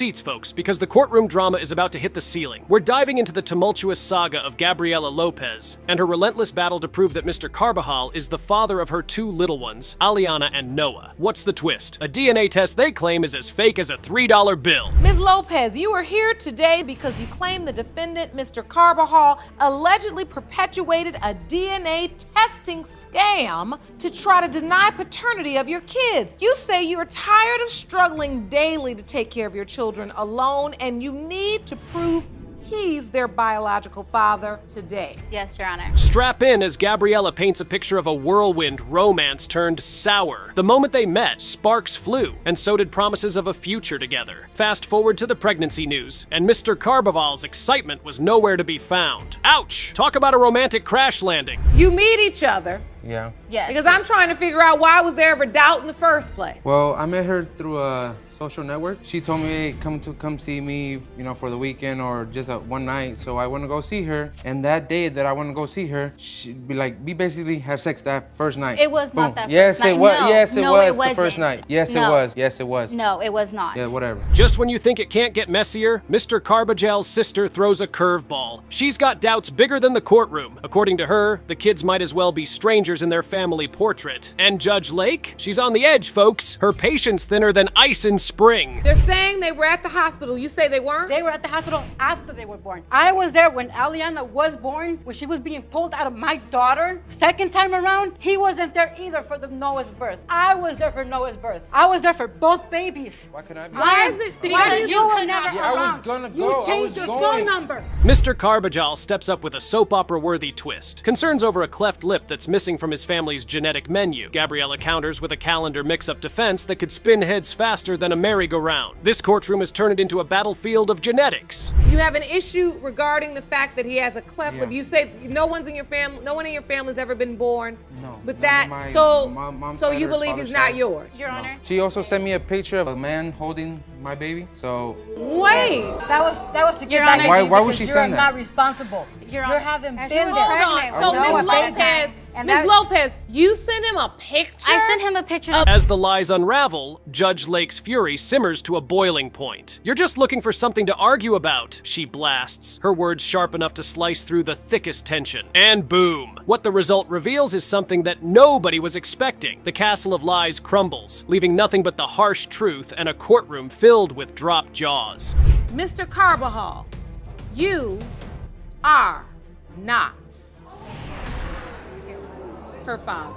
Seats, folks, because the courtroom drama is about to hit the ceiling. We're diving into the tumultuous saga of Gabriela Lopez and her relentless battle to prove that Mr. Carbajal is the father of her two little ones, Aliana and Noah. What's the twist? A DNA test they claim is as fake as a $3 bill. Ms. Lopez, you are here today because you claim the defendant, Mr. Carbajal, allegedly perpetuated a DNA testing scam to try to deny paternity of your kids. You say you are tired of struggling daily to take care of your children alone, and you need to prove he's their biological father today. Yes, Your Honor. Strap in as Gabriela paints a picture of a whirlwind romance turned sour. The moment they met, sparks flew, and so did promises of a future together. Fast forward to the pregnancy news, and Mr. Carbajal's excitement was nowhere to be found. Ouch! Talk about a romantic crash landing. You meet each other. Yeah. Yes. Because I'm trying to figure out why was there ever doubt in the first place. Well, I met her through a social network. She told me, hey, come see me, for the weekend or just one night. So I went to go see her. And that day that I went to go see her, she'd be like, we basically have sex that first night. It was not Boom. that Yes, first night. it was. No, Yes, it no, was it the wasn't. first night. Yes, No. it was. Yes, it was. No, it was not. Yeah, whatever. Just when you think it can't get messier, Mr. Carbajal's sister throws a curveball. She's got doubts bigger than the courtroom. According to her, the kids might as well be strangers in their family portrait. And Judge Lake? She's on the edge, folks. Her patience thinner than ice in spring. They're saying they were at the hospital. You say they weren't? They were at the hospital after they were born. I was there when Aliana was born, when she was being pulled out of my daughter. Second time around, he wasn't there either for the Noah's birth. I was there for Noah's birth. I was there for both babies. Why could I be? Why is it? Because you were could never not- Yeah, I was around. gonna You go. I changed was your going. phone number. Mr. Carbajal steps up with a soap opera-worthy twist. Concerns over a cleft lip that's missing from his family's genetic menu. Gabriela counters with a calendar mix-up defense that could spin heads faster than a merry-go-round. This courtroom has turned it into a battlefield of genetics. You have an issue regarding the fact that he has a cleft lip. Yeah. You say no one in your family's ever been born No, with none that. of my So mom's so side you or believe father's it's not side. yours. Your Honor. She also sent me a picture of a man holding my baby. So Wait. That was to get Your back Honor. at Why- you why would because she you're send that? not responsible. Your You Honor. haven't And been she was there. Hold on. pregnant. So No, Ms. at that Lopez, time. And Ms. that- Lopez, you sent him a picture? I sent him a picture. As the lies unravel, Judge Lake's fury simmers to a boiling point. You're just looking for something to argue about, she blasts, her words sharp enough to slice through the thickest tension. And boom! What the result reveals is something that nobody was expecting. The castle of lies crumbles, leaving nothing but the harsh truth and a courtroom filled with dropped jaws. Mr. Carbajal, you are not her father.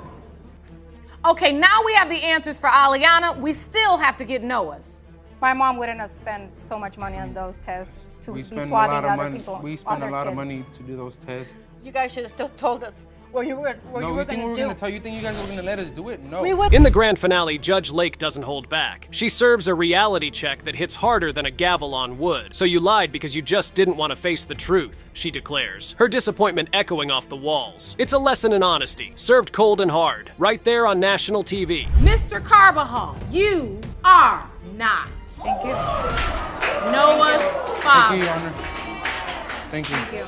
Okay, now we have the answers for Aliana. We still have to get Noah's. My mom wouldn't have spent so much money on those tests to we be spend a swabbing lot of other money. people. We spend a other lot of kids. money to do those tests. You guys should have still told us what you were No, you think we going were to gonna do. tell you? Think you guys were gonna let us do it? No. We would. In the grand finale, Judge Lake doesn't hold back. She serves a reality check that hits harder than a gavel on wood. So you lied because you just didn't want to face the truth, she declares, her disappointment echoing off the walls. It's a lesson in honesty, served cold and hard, right there on national TV. Mr. Carbajal, you are not Thank you. Noah's Thank father. you, Your Honor. Thank you. Thank you.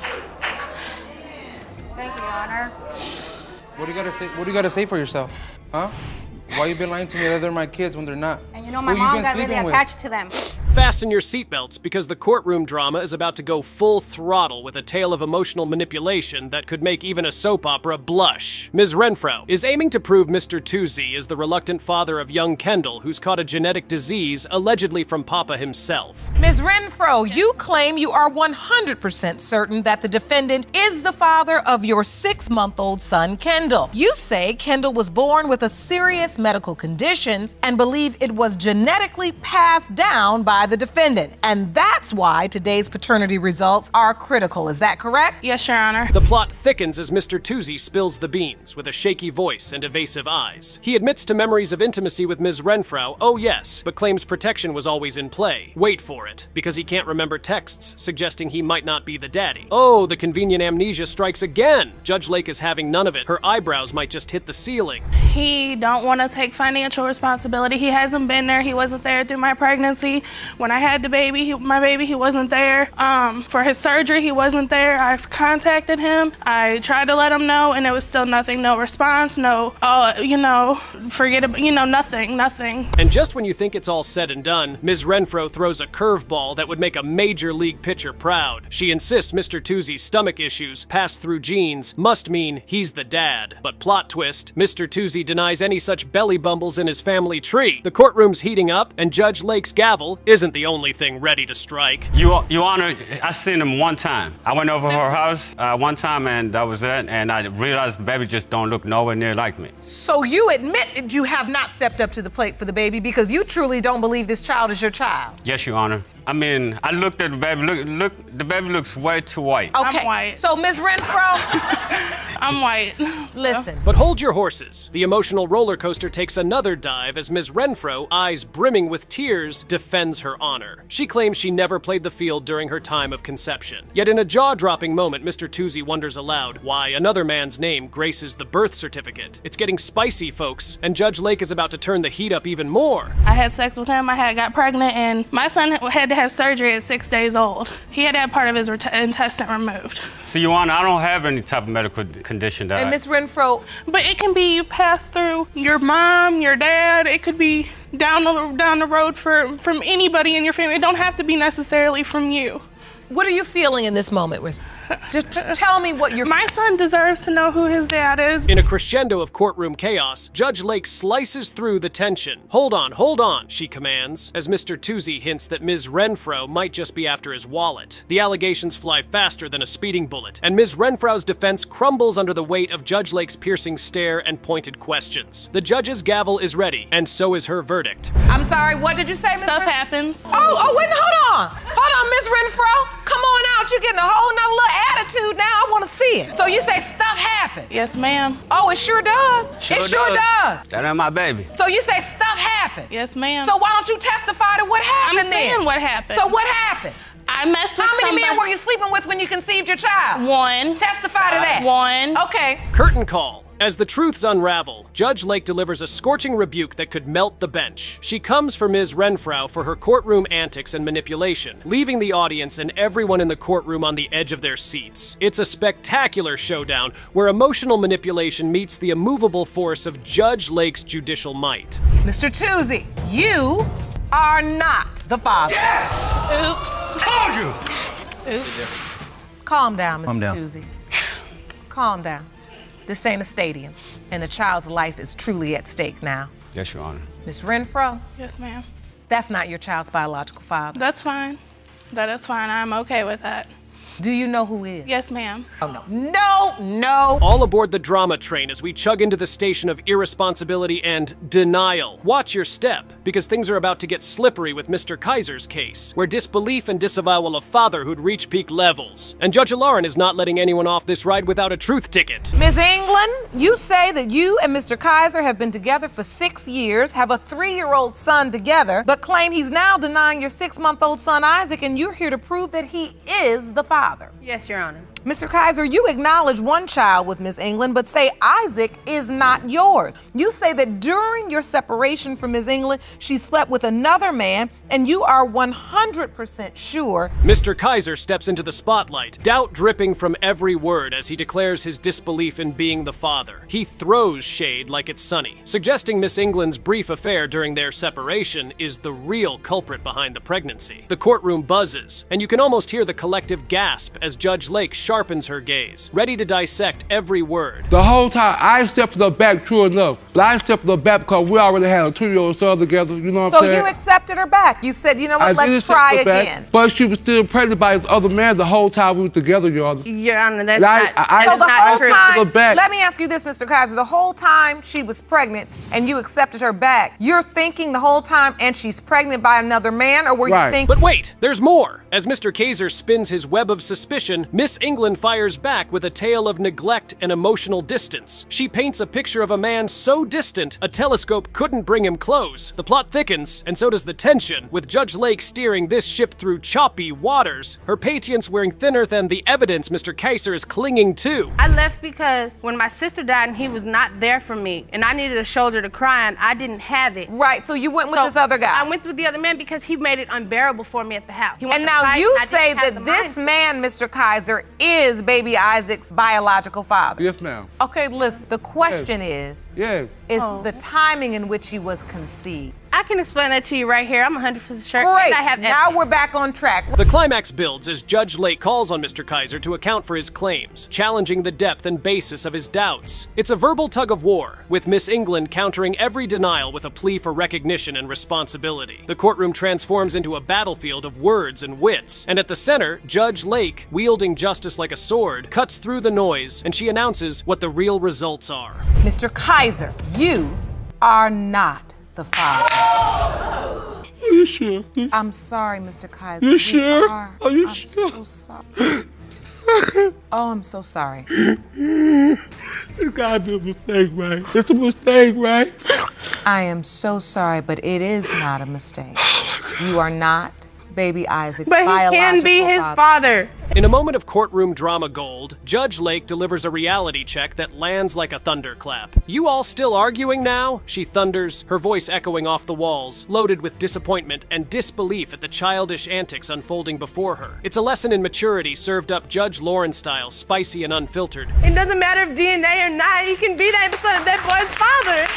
Thank you, Your Honor. What do you gotta say? What do you gotta say for yourself? Huh? Why you been lying to me that they're my kids when they're not? And you know, my Who you mom been got really sleeping with? attached to them. Fasten your seatbelts because the courtroom drama is about to go full throttle with a tale of emotional manipulation that could make even a soap opera blush. Ms. Renfro is aiming to prove Mr. Toozy is the reluctant father of young Kendall who's caught a genetic disease allegedly from Papa himself. Ms. Renfro, you claim you are 100% certain that the defendant is the father of your 6-month-old son, Kendall. You say Kendall was born with a serious medical condition and believe it was genetically passed down by the defendant. And that's why today's paternity results are critical. Is that correct? Yes, Your Honor. The plot thickens as Mr. Toozy spills the beans with a shaky voice and evasive eyes. He admits to memories of intimacy with Ms. Renfro, oh yes, but claims protection was always in play. Wait for it, because he can't remember texts suggesting he might not be the daddy. Oh, the convenient amnesia strikes again. Judge Lake is having none of it. Her eyebrows might just hit the ceiling. He don't want to take financial responsibility. He hasn't been there. He wasn't there through my pregnancy. When I had the baby, my baby, he wasn't there. For his surgery, he wasn't there. I've contacted him. I tried to let him know, and it was still nothing. No response. No, forget about, nothing. And just when you think it's all said and done, Ms. Renfro throws a curveball that would make a major league pitcher proud. She insists Mr. Toozy's stomach issues, passed through genes, must mean he's the dad. But plot twist, Mr. Toozy denies any such belly bumbles in his family tree. The courtroom's heating up, and Judge Lake's gavel isn't the only thing ready to strike. Your Honor, I seen him one time. I went over her house one time, and that was it. And I realized the baby just don't look nowhere near like me. So you admit that you have not stepped up to the plate for the baby because you truly don't believe this child is your child? Yes, Your Honor. I mean, I looked at the baby. Look, the baby looks way too white. Okay. I'm white. So, Ms. Renfro, I'm white. listen. But hold your horses. The emotional roller coaster takes another dive as Ms. Renfro, eyes brimming with tears, defends her honor. She claims she never played the field during her time of conception. Yet in a jaw-dropping moment, Mr. Toozy wonders aloud why another man's name graces the birth certificate. It's getting spicy, folks, and Judge Lake is about to turn the heat up even more. I had sex with him. I got pregnant, and my son had to have surgery at 6 days old. He had to have part of his intestine removed. See, Your Honor, I don't have any type of medical condition that And Ms. Renfro, But it can be passed through your mom, your dad. It could be down the road from anybody in your family. It don't have to be necessarily from you. what are you feeling in this moment? Just tell me what you're... My son deserves to know who his dad is. In a crescendo of courtroom chaos, Judge Lake slices through the tension. Hold on, she commands, as Mr. Toozy hints that Ms. Renfro might just be after his wallet. The allegations fly faster than a speeding bullet, and Ms. Renfro's defense crumbles under the weight of Judge Lake's piercing stare and pointed questions. The judge's gavel is ready, and so is her verdict. I'm sorry, what did you say, Ms. Stuff Renfro? happens. Oh, wait, hold on, Ms. Renfro. Come on out, you're getting a whole nother little attitude now. I want to see it. So you say stuff happened? Yes, ma'am. Oh, it sure does. It sure does. That ain't my baby. So you say stuff happened? Yes, ma'am. So why don't you testify to what happened I'm saying then? what happened. So what happened? I messed with How many somebody. men were you sleeping with when you conceived your child? One. Testify to that. One. Okay. Curtain call. As the truths unravel, Judge Lake delivers a scorching rebuke that could melt the bench. She comes for Ms. Renfro for her courtroom antics and manipulation, leaving the audience and everyone in the courtroom on the edge of their seats. It's a spectacular showdown where emotional manipulation meets the immovable force of Judge Lake's judicial might. Mr. Toozy, you are not the father. Oops. Told you. Oops. Calm down, Mr. Calm down. Toozy. Calm down. This ain't a stadium, and the child's life is truly at stake now. Yes, Your Honor. Miss Renfro, Yes, ma'am. that's not your child's biological father. That's fine. That is fine. I'm okay with that. Do you know who is? Yes, ma'am. Oh, no. All aboard the drama train as we chug into the station of irresponsibility and denial. Watch your step, because things are about to get slippery with Mr. Kaiser's case, where disbelief and disavowal of fatherhood reach peak levels. And Judge Lauren is not letting anyone off this ride without a truth ticket. Ms. England, you say that you and Mr. Kaiser have been together for 6 years, have a 3-year-old son together, but claim he's now denying your 6-month-old son Isaac, and you're here to prove that he is the father. Yes, Your Honor. Mr. Kaiser, you acknowledge one child with Ms. England, but say Isaac is not yours. You say that during your separation from Ms. England, she slept with another man, and you are 100% sure. Mr. Kaiser steps into the spotlight, doubt dripping from every word as he declares his disbelief in being the father. He throws shade like it's sunny, suggesting Miss England's brief affair during their separation is the real culprit behind the pregnancy. The courtroom buzzes, and you can almost hear the collective gasp as Judge Lake sharpens her gaze, ready to dissect every word. The whole time, I stepped up back, true enough. But I stepped up back because we already had a 2-year-old son together, you know what I'm So saying? you accepted her back. You said, you know what, I did let's accept try her back, again. but she was still pregnant by his other man the whole time we were together, Your Honor. Your Honor, that's I- not, I- that's So the not whole true. time, back. let me ask you this, Mr. Kaiser, the whole time she was pregnant and you accepted her back, you're thinking the whole time and she's pregnant by another man, or were you Right. thinking? But wait, there's more! As Mr. Kaiser spins his web of suspicion, Miss England England fires back with a tale of neglect and emotional distance. She paints a picture of a man so distant, a telescope couldn't bring him close. The plot thickens, and so does the tension, with Judge Lake steering this ship through choppy waters, her patience wearing thinner than the evidence Mr. Kaiser is clinging to. I left because when my sister died and he was not there for me, and I needed a shoulder to cry on, I didn't have it. Right, so you went with this other guy. I went with the other man because he made it unbearable for me at the house. He wanted And to now fight, you and I say didn't have that the this mind. man, Mr. Kaiser, is baby Isaac's biological father. Yes, ma'am. Okay, listen, the question is Yes. the timing in which he was conceived. I can explain that to you right here. I'm 100% sure. Great, And I have now we're back on track. The climax builds as Judge Lake calls on Mr. Kaiser to account for his claims, challenging the depth and basis of his doubts. It's a verbal tug of war, with Miss England countering every denial with a plea for recognition and responsibility. The courtroom transforms into a battlefield of words and wits, and at the center, Judge Lake, wielding justice like a sword, cuts through the noise, and she announces what the real results are. Mr. Kaiser, you are not the father. Are you sure? I'm sorry, Mr. Kaiser. You sure? Are. Are you I'm sure? so sorry. Oh, I'm so sorry. It's gotta be a mistake, right? It's a mistake, right? I am so sorry, but it is not a mistake. You are not baby Isaac's But he biological can be his father. In a moment of courtroom drama gold, Judge Lake delivers a reality check that lands like a thunderclap. "You all still arguing now?" she thunders, her voice echoing off the walls, loaded with disappointment and disbelief at the childish antics unfolding before her. It's a lesson in maturity served up Judge Lauren style, spicy and unfiltered. It doesn't matter if DNA or not, he can be that boy's father.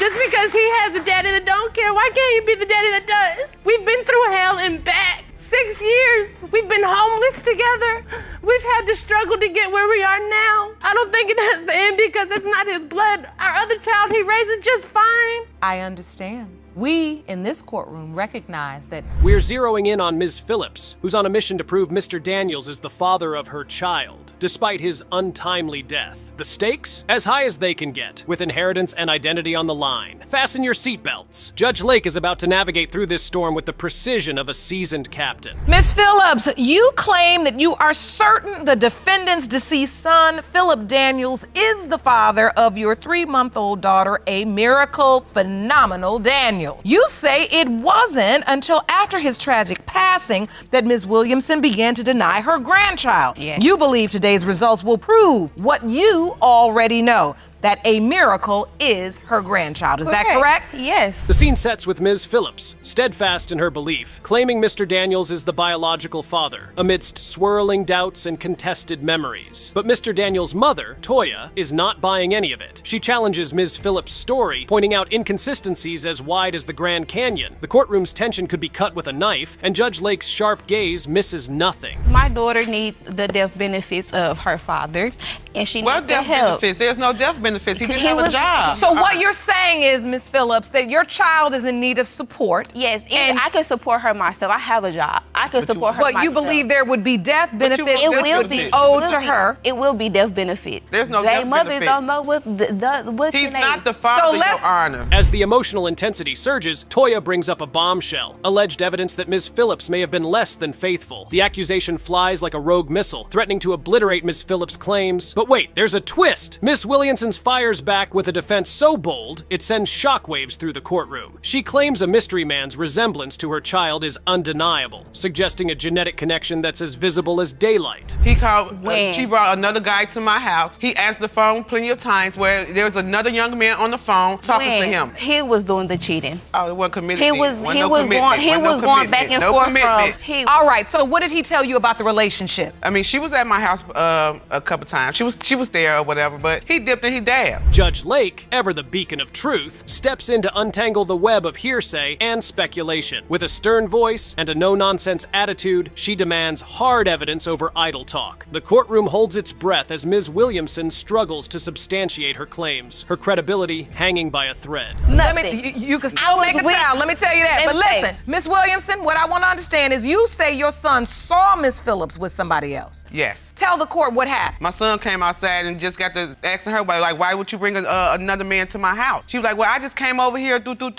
Just because he has a daddy that don't care, why can't he be the daddy that does? We've been through hell and back. 6 years. We've been homeless together. We've had to struggle to get where we are now. I don't think it has to end because it's not his blood. Our other child he raises just fine. I understand. We, in this courtroom, recognize that We're zeroing in on Ms. Phillips, who's on a mission to prove Mr. Daniels is the father of her child, despite his untimely death. The stakes? As high as they can get, with inheritance and identity on the line. Fasten your seatbelts. Judge Lake is about to navigate through this storm with the precision of a seasoned captain. Miss Phillips, you claim that you are certain the defendant's deceased son, Philip Daniels, is the father of your 3-month-old daughter, a miracle, phenomenal Daniel. You say it wasn't until after his tragic passing that Ms. Williamson began to deny her grandchild. Yes. You believe today's results will prove what you already know, that a miracle is her grandchild. Is that correct? Yes. The scene sets with Ms. Phillips, steadfast in her belief, claiming Mr. Daniels is the biological father, amidst swirling doubts and contested memories. But Mr. Daniels' mother, Toya, is not buying any of it. She challenges Ms. Phillips' story, pointing out inconsistencies as wide as the Grand Canyon. The courtroom's tension could be cut with a knife, and Judge Lake's sharp gaze misses nothing. My daughter needs the death benefits of her father, and she What needs the death help. benefits? There's no death benefits. He didn't He have a was- job. So what you're saying is, Ms. Phillips, that your child is in need of support. Yes, And- I can support her myself. I have a job. I can support her But myself. you believe there would be death benefits want it death will be benefits. owed it to will be- her. It will be death benefit. There's no They death mothers benefit. don't know what He's the not the father, let- Your Honor. As the emotional intensity surges, Toya brings up a bombshell, alleged evidence that Ms. Phillips may have been less than faithful. The accusation flies like a rogue missile, threatening to obliterate Ms. Phillips' claims. But wait, there's a twist! Ms. Williamson fires back with a defense so bold, it sends shockwaves through the courtroom. She claims a mystery man's resemblance to her child is undeniable, suggesting a genetic connection that's as visible as daylight. He called, When? she brought another guy to my house. He answered the phone plenty of times where there was another young man on the phone talking to him. He was doing the cheating. Oh, it wasn't committed. He then. was Wasn't he no was commitment. going he Wasn't no was going back commitment. and No forth commitment. from he All right, so what did he tell you about the relationship? I mean, she was at my house a couple times. She was there or whatever, but he dipped and he dabbed. Judge Lake, ever the beacon of truth, steps in to untangle the web of hearsay and speculation. With a stern voice and a no-nonsense attitude, she demands hard evidence over idle talk. The courtroom holds its breath as Ms. Williamson struggles to substantiate her claims, her credibility hanging by a thread. nothing. You can I still was make a with- child, let me tell you that. Let But me say. listen, Miss Williamson, what I want to understand is you say your son saw Miss Phillips with somebody else. Yes. Tell the court what happened. My son came outside and just got to asking her, like, why would you bring another man to my house? She was like, well, I just came over here, boop. Do,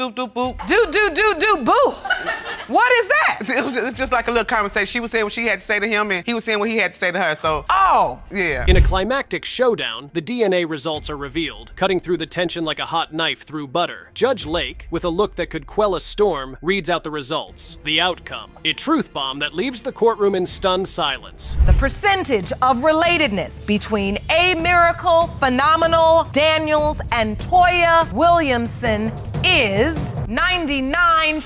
boop. What is that? it's just like a little conversation. She was saying what she had to say to him, and he was saying what he had to say to her. So, yeah. In a climactic showdown, the DNA results are revealed, cutting through the tension like a hot knife through butter. Judge Lake, with a look that could quell a storm, reads out the results. The outcome: a truth bomb that leaves the courtroom in stunned silence. The percentage of relatedness between A Miracle, Phenomenal, Daniels, and Toya Williamson is 99.8%.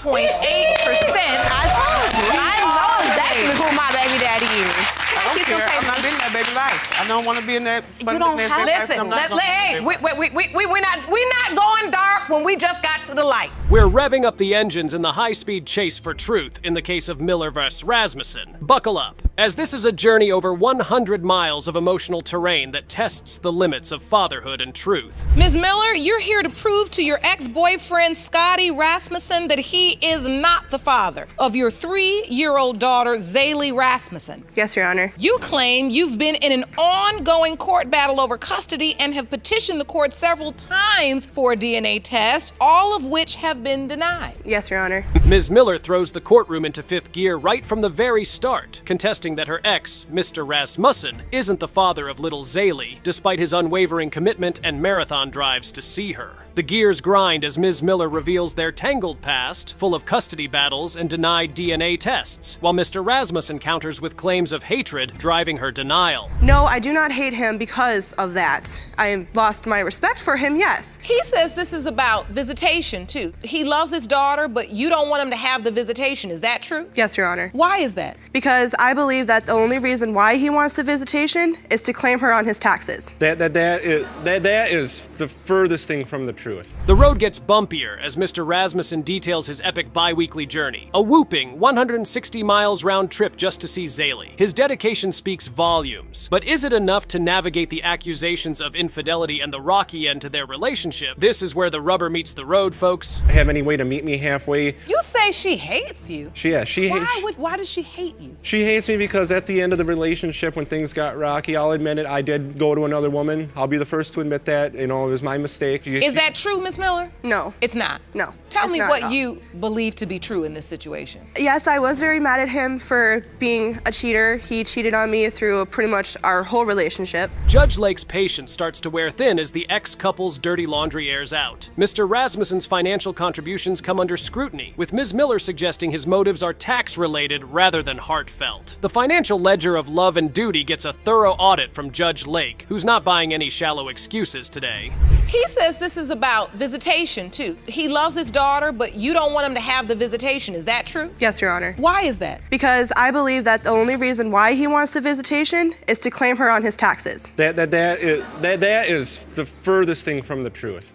I told you. I know exactly who my baby daddy is. I don't care. I'm not in that baby life. I don't want to be in that. You don't have Listen, hey, we're not going dark when we just got to the light. We're revving up the engines in the high-speed chase for truth in the case of Miller vs. Rasmussen. Buckle up, as this is a journey over 100 miles of emotional terrain that tests the limits of fatherhood and truth. Ms. Miller, you're here to prove to your ex-boyfriend Scotty Rasmussen that he is not the father of your 3-year-old daughter, Zaylee Rasmussen. Yes, Your Honor. You claim you've been in an ongoing court battle over custody and have petitioned the court several times for a DNA test, all of which have been denied. Yes, Your Honor. Ms. Miller throws the courtroom into fifth gear right from the very start, contesting that her ex, Mr. Rasmussen, isn't the father of little Zaylee, despite his unwavering commitment and marathon drives to see her. The gears grind as Ms. Miller reveals their tangled past, full of custody battles and denied DNA tests, while Mr. Rasmussen counters with claims of hatred, driving her denial. No, I do not hate him because of that. I lost my respect for him, yes. He says this is about visitation, too. He loves his daughter, but you don't want him to have the visitation. Is that true? Yes, Your Honor. Why is that? Because I believe that the only reason why he wants the visitation is to claim her on his taxes. That is the furthest thing from the truth. The road gets bumpier as Mr. Rasmussen details his epic bi-weekly journey. A whooping 160 miles round trip just to see Zaylee. His dedication speaks volumes. But is it enough to navigate the accusations of infidelity and the rocky end to their relationship? This is where the rubber meets the road, folks. Have any way to meet me halfway? You say she hates you. Why does she hate you? She hates me because at the end of the relationship, when things got rocky, I'll admit it, I did go to another woman. I'll be the first to admit that. You know, it was my mistake. Is that true, Ms. Miller? No. It's not? No. Tell me what you believe to be true in this situation. Yes, I was very mad at him for being a cheater. He cheated on me through pretty much our whole relationship. Judge Lake's patience starts to wear thin as the ex-couple's dirty laundry airs out. Mr. Rasmussen's financial contributions come under scrutiny, with Ms. Miller suggesting his motives are tax-related rather than heartfelt. The financial ledger of love and duty gets a thorough audit from Judge Lake, who's not buying any shallow excuses today. He says this is about visitation, too. He loves his daughter, but you don't want him to have the visitation. Is that true? Yes, Your Honor. Why is that? Because I believe that the only reason why he wants the visitation is to claim her on his taxes. That is the furthest thing from the truth.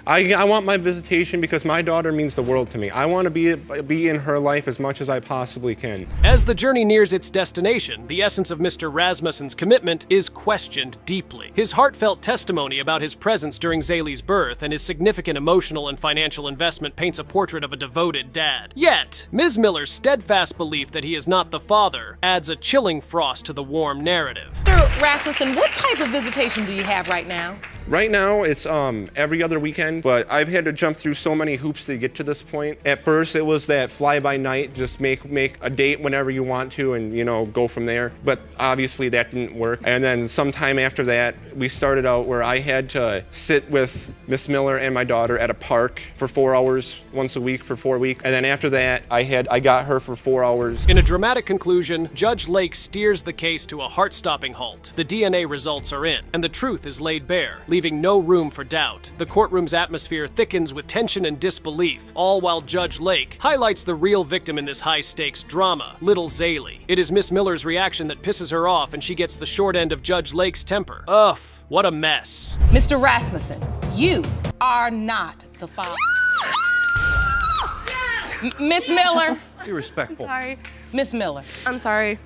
I want my visitation because my daughter means the world to me. I want to be in her life as much as I possibly can. As the journey nears its destination, the essence of Mr. Rasmussen's commitment is questioned deeply. His heartfelt testimony about his presence during Zaylee's birth and his significant emotional and financial investment paints a portrait of a devoted dad. Yet, Ms. Miller's steadfast belief that he is not the father adds a chilling frost to the warm narrative. Mr. Rasmussen, what type of visitation do you have right now? Right now, it's every other weekend, but I've had to jump through so many hoops to get to this point. At first, it was that fly-by-night, just make a date whenever you want to and, you know, go from there. But obviously, that didn't work. And then sometime after that, we started out where I had to sit with Miss Miller and my daughter at a park for 4 hours once a week for 4 weeks. And then after that, I got her for 4 hours. In a dramatic conclusion, Judge Lake steers the case to a heart-stopping halt. The DNA results are in, and the truth is laid bare, leaving no room for doubt. The courtroom's atmosphere thickens with tension and disbelief, all while Judge Lake highlights the real victim in this high-stakes drama, little Zaylee. It is Miss Miller's reaction that pisses her off, and she gets the short end of Judge Lake's temper. Ugh, what a mess. Mr. Rasmussen, you are not the father. Miss Miller. Be respectful. I'm sorry. Miss Miller. I'm sorry.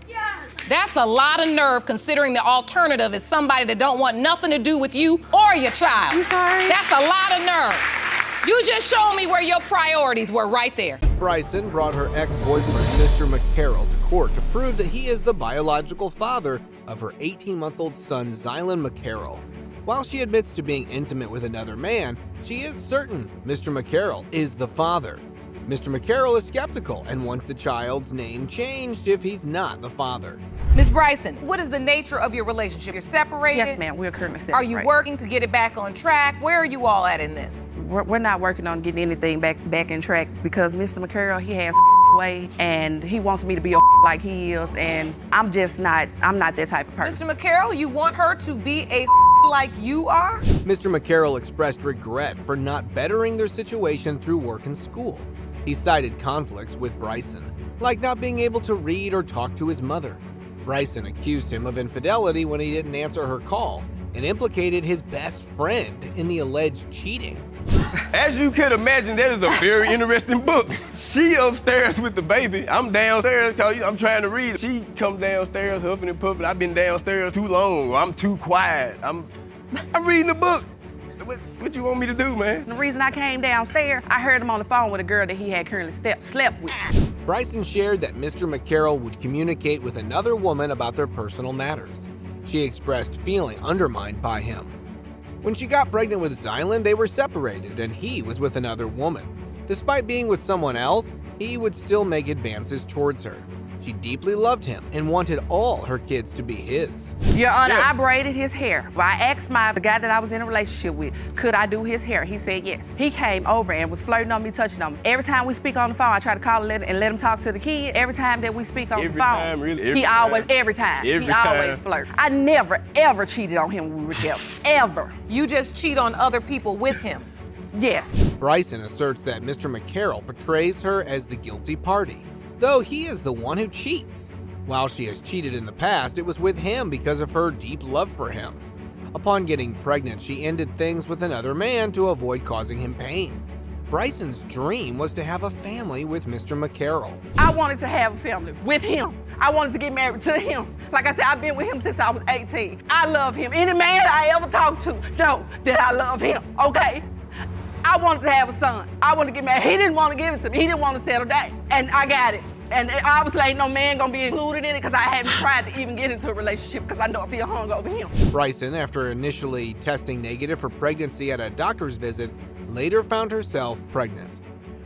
That's a lot of nerve considering the alternative is somebody that don't want nothing to do with you or your child. I'm sorry. That's a lot of nerve. You just showed me where your priorities were right there. Ms. Bryson brought her ex-boyfriend, Mr. McCarroll, to court to prove that he is the biological father of her 18-month-old son, Zylan McCarroll. While she admits to being intimate with another man, she is certain Mr. McCarroll is the father. Mr. McCarroll is skeptical and wants the child's name changed if he's not the father. Ms. Bryson, what is the nature of your relationship? You're separated? Yes, ma'am. We're currently separated. Are you working to get it back on track? Where are you all at in this? We're not working on getting anything back in track because Mr. McCarroll, he has way and he wants me to be a like he is, and I'm not that type of person. Mr. McCarroll, you want her to be a like you are? Mr. McCarroll expressed regret for not bettering their situation through work and school. He cited conflicts with Bryson, like not being able to read or talk to his mother. Bryson accused him of infidelity when he didn't answer her call and implicated his best friend in the alleged cheating. As you can imagine, that is a very interesting book. She upstairs with the baby. I'm downstairs because I'm trying to read. She come downstairs huffing and puffing. I've been downstairs too long. I'm too quiet. I'm reading the book. What you want me to do, man? The reason I came downstairs, I heard him on the phone with a girl that he had currently slept with. Bryson shared that Mr. McCarroll would communicate with another woman about their personal matters. She expressed feeling undermined by him. When she got pregnant with Zylan, they were separated and he was with another woman. Despite being with someone else, he would still make advances towards her. She deeply loved him and wanted all her kids to be his. Your Honor, I braided his hair. I asked the guy that I was in a relationship with, could I do his hair? He said yes. He came over and was flirting on me, touching on me. Every time we speak on the phone, I try to call and let him talk to the kid. Every time that we speak on the phone, he always flirts. I never, ever cheated on him when we were together, ever. You just cheat on other people with him? Yes. Bryson asserts that Mr. McCarroll portrays her as the guilty party, though he is the one who cheats. While she has cheated in the past, it was with him because of her deep love for him. Upon getting pregnant, she ended things with another man to avoid causing him pain. Bryson's dream was to have a family with Mr. McCarroll. I wanted to have a family with him. I wanted to get married to him. Like I said, I've been with him since I was 18. I love him. Any man I ever talked to know that I love him, okay? I wanted to have a son. I wanted to get married. He didn't want to give it to me. He didn't want to settle down. And I got it. And obviously ain't no man gonna be included in it because I haven't tried to even get into a relationship because I know I feel hung over him. Bryson, after initially testing negative for pregnancy at a doctor's visit, later found herself pregnant.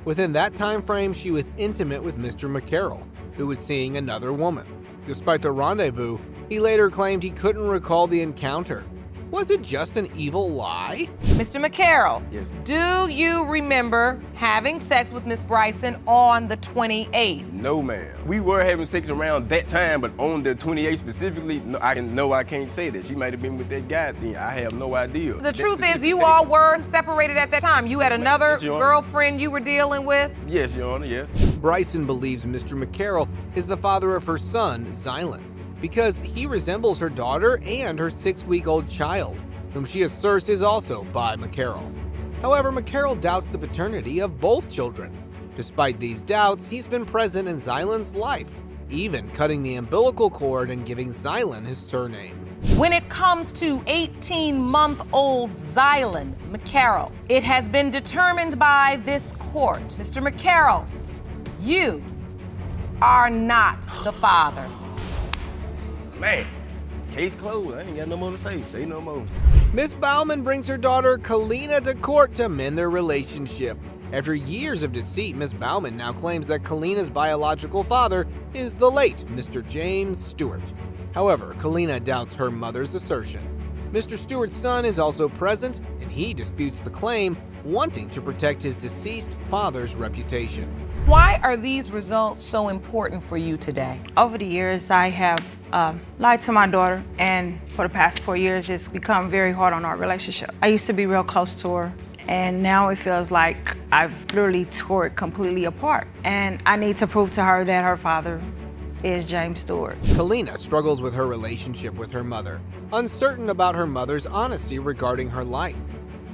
Within that time frame, she was intimate with Mr. McCarroll, who was seeing another woman. Despite the rendezvous, he later claimed he couldn't recall the encounter. Was it just an evil lie? Mr. McCarroll, Yes. Do you remember having sex with Miss Bryson on the 28th? No, ma'am. We were having sex around that time, but on the 28th specifically, no, I can't say that. She might have been with that guy then. I have no idea. The truth is, you all were separated at that time. You had another Yes, Your Honor. girlfriend you were dealing with? Yes, Your Honor, yes. Bryson believes Mr. McCarroll is the father of her son, Zylan, because he resembles her daughter and her 6-week-old child, whom she asserts is also by McCarroll. However, McCarroll doubts the paternity of both children. Despite these doubts, he's been present in Zylan's life, even cutting the umbilical cord and giving Zylan his surname. When it comes to 18-month-old Zylan McCarroll, it has been determined by this court, Mr. McCarroll, you are not the father. Man, case closed. I ain't got no more to say. Say no more. Miss Bauman brings her daughter Kalina to court to mend their relationship. After years of deceit, Miss Bauman now claims that Kalina's biological father is the late Mr. James Stewart. However, Kalina doubts her mother's assertion. Mr. Stewart's son is also present, and he disputes the claim, wanting to protect his deceased father's reputation. Why are these results so important for you today? Over the years, I have lied to my daughter, and for the past 4 years, it's become very hard on our relationship. I used to be real close to her, and now it feels like I've literally tore it completely apart. And I need to prove to her that her father is James Stewart. Kalina struggles with her relationship with her mother, uncertain about her mother's honesty regarding her life.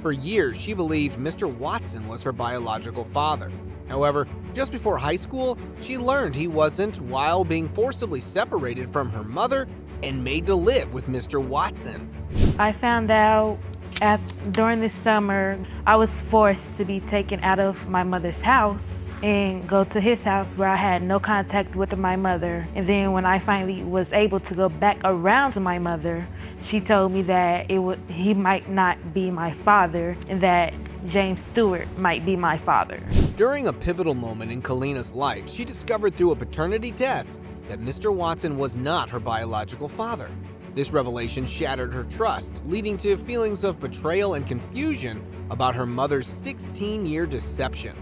For years, she believed Mr. Watson was her biological father. However, just before high school, she learned he wasn't while being forcibly separated from her mother and made to live with Mr. Watson. I found out during this summer, I was forced to be taken out of my mother's house and go to his house where I had no contact with my mother. And then when I finally was able to go back around to my mother, she told me that he might not be my father and that James Stewart might be my father. During a pivotal moment in Kalina's life, she discovered through a paternity test that Mr. Watson was not her biological father. This revelation shattered her trust, leading to feelings of betrayal and confusion about her mother's 16-year deception.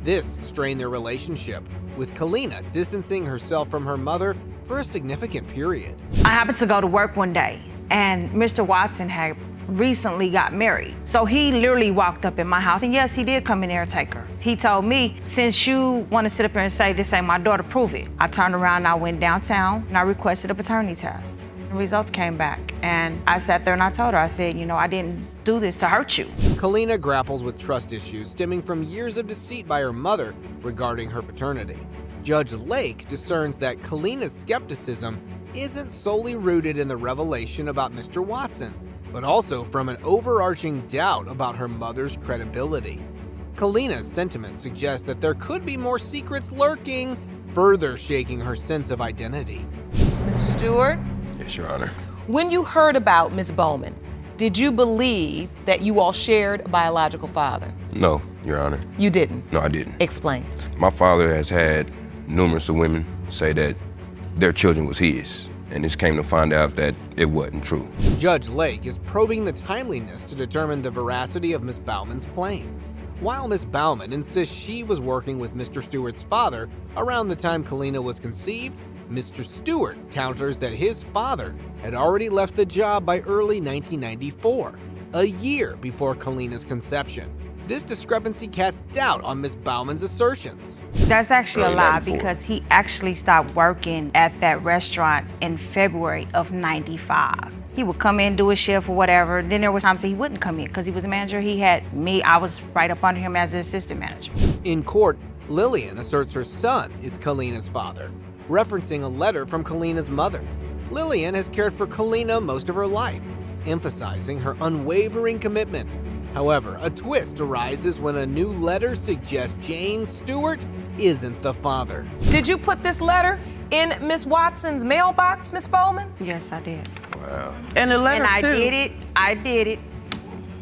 This strained their relationship, with Kalina distancing herself from her mother for a significant period. I happened to go to work one day, and Mr. Watson had recently got married. So he literally walked up in my house, and yes, he did come in there and take her. He told me, since you want to sit up here and say this ain't my daughter, prove it. I turned around and I went downtown and I requested a paternity test. The results came back, and I sat there and I told her, I said, you know, I didn't do this to hurt you. Kalina grapples with trust issues stemming from years of deceit by her mother regarding her paternity. Judge Lake discerns that Kalina's skepticism isn't solely rooted in the revelation about Mr. Watson, but also from an overarching doubt about her mother's credibility. Kalina's sentiment suggests that there could be more secrets lurking, further shaking her sense of identity. Mr. Stewart, Yes, Your Honor. when you heard about Miss Bowman, did you believe that you all shared a biological father? No, Your Honor. You didn't? No, I didn't. Explain. My father has had numerous of women say that their children was his, and this came to find out that it wasn't true. Judge Lake is probing the timeliness to determine the veracity of Miss Bauman's claim. While Miss Bauman insists she was working with Mr. Stewart's father around the time Kalina was conceived, Mr. Stewart counters that his father had already left the job by early 1994, a year before Kalina's conception. This discrepancy casts doubt on Miss Bauman's assertions. That's actually a Early lie 94. because he actually stopped working at that restaurant in February of '95. He would come in, do his shift or whatever. Then there were times that he wouldn't come in because he was a manager. He had me, I was right up under him as an assistant manager. In court, Lillian asserts her son is Kalina's father, referencing a letter from Kalina's mother. Lillian has cared for Kalina most of her life, emphasizing her unwavering commitment. However, a twist arises when a new letter suggests James Stewart isn't the father. Did you put this letter in Miss Watson's mailbox, Miss Bowman? Yes, I did. Wow. And the letter And too. I did it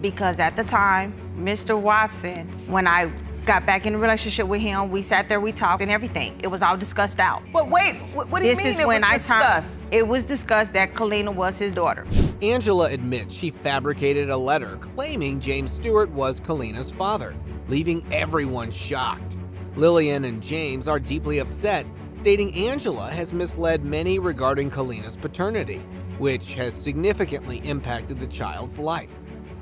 because at the time, Mr. Watson, when I got back in a relationship with him, we sat there, we talked and everything. It was all discussed out. But wait, what do you mean it was discussed? It was discussed that Kalina was his daughter. Angela admits she fabricated a letter claiming James Stewart was Kalina's father, leaving everyone shocked. Lillian and James are deeply upset, stating Angela has misled many regarding Kalina's paternity, which has significantly impacted the child's life.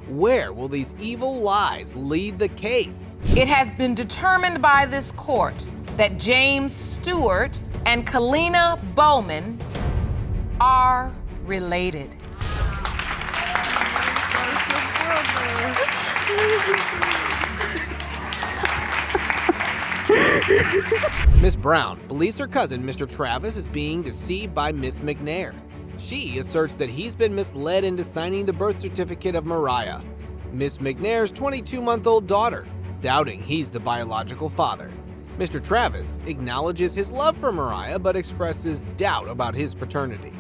Where will these evil lies lead the case? It has been determined by this court that James Stewart and Kalina Bowman are related. Miss Brown believes her cousin, Mr. Travis, is being deceived by Miss McNair. She asserts that he's been misled into signing the birth certificate of Mariah, Miss McNair's 22-month-old daughter, doubting he's the biological father. Mr. Travis acknowledges his love for Mariah but expresses doubt about his paternity.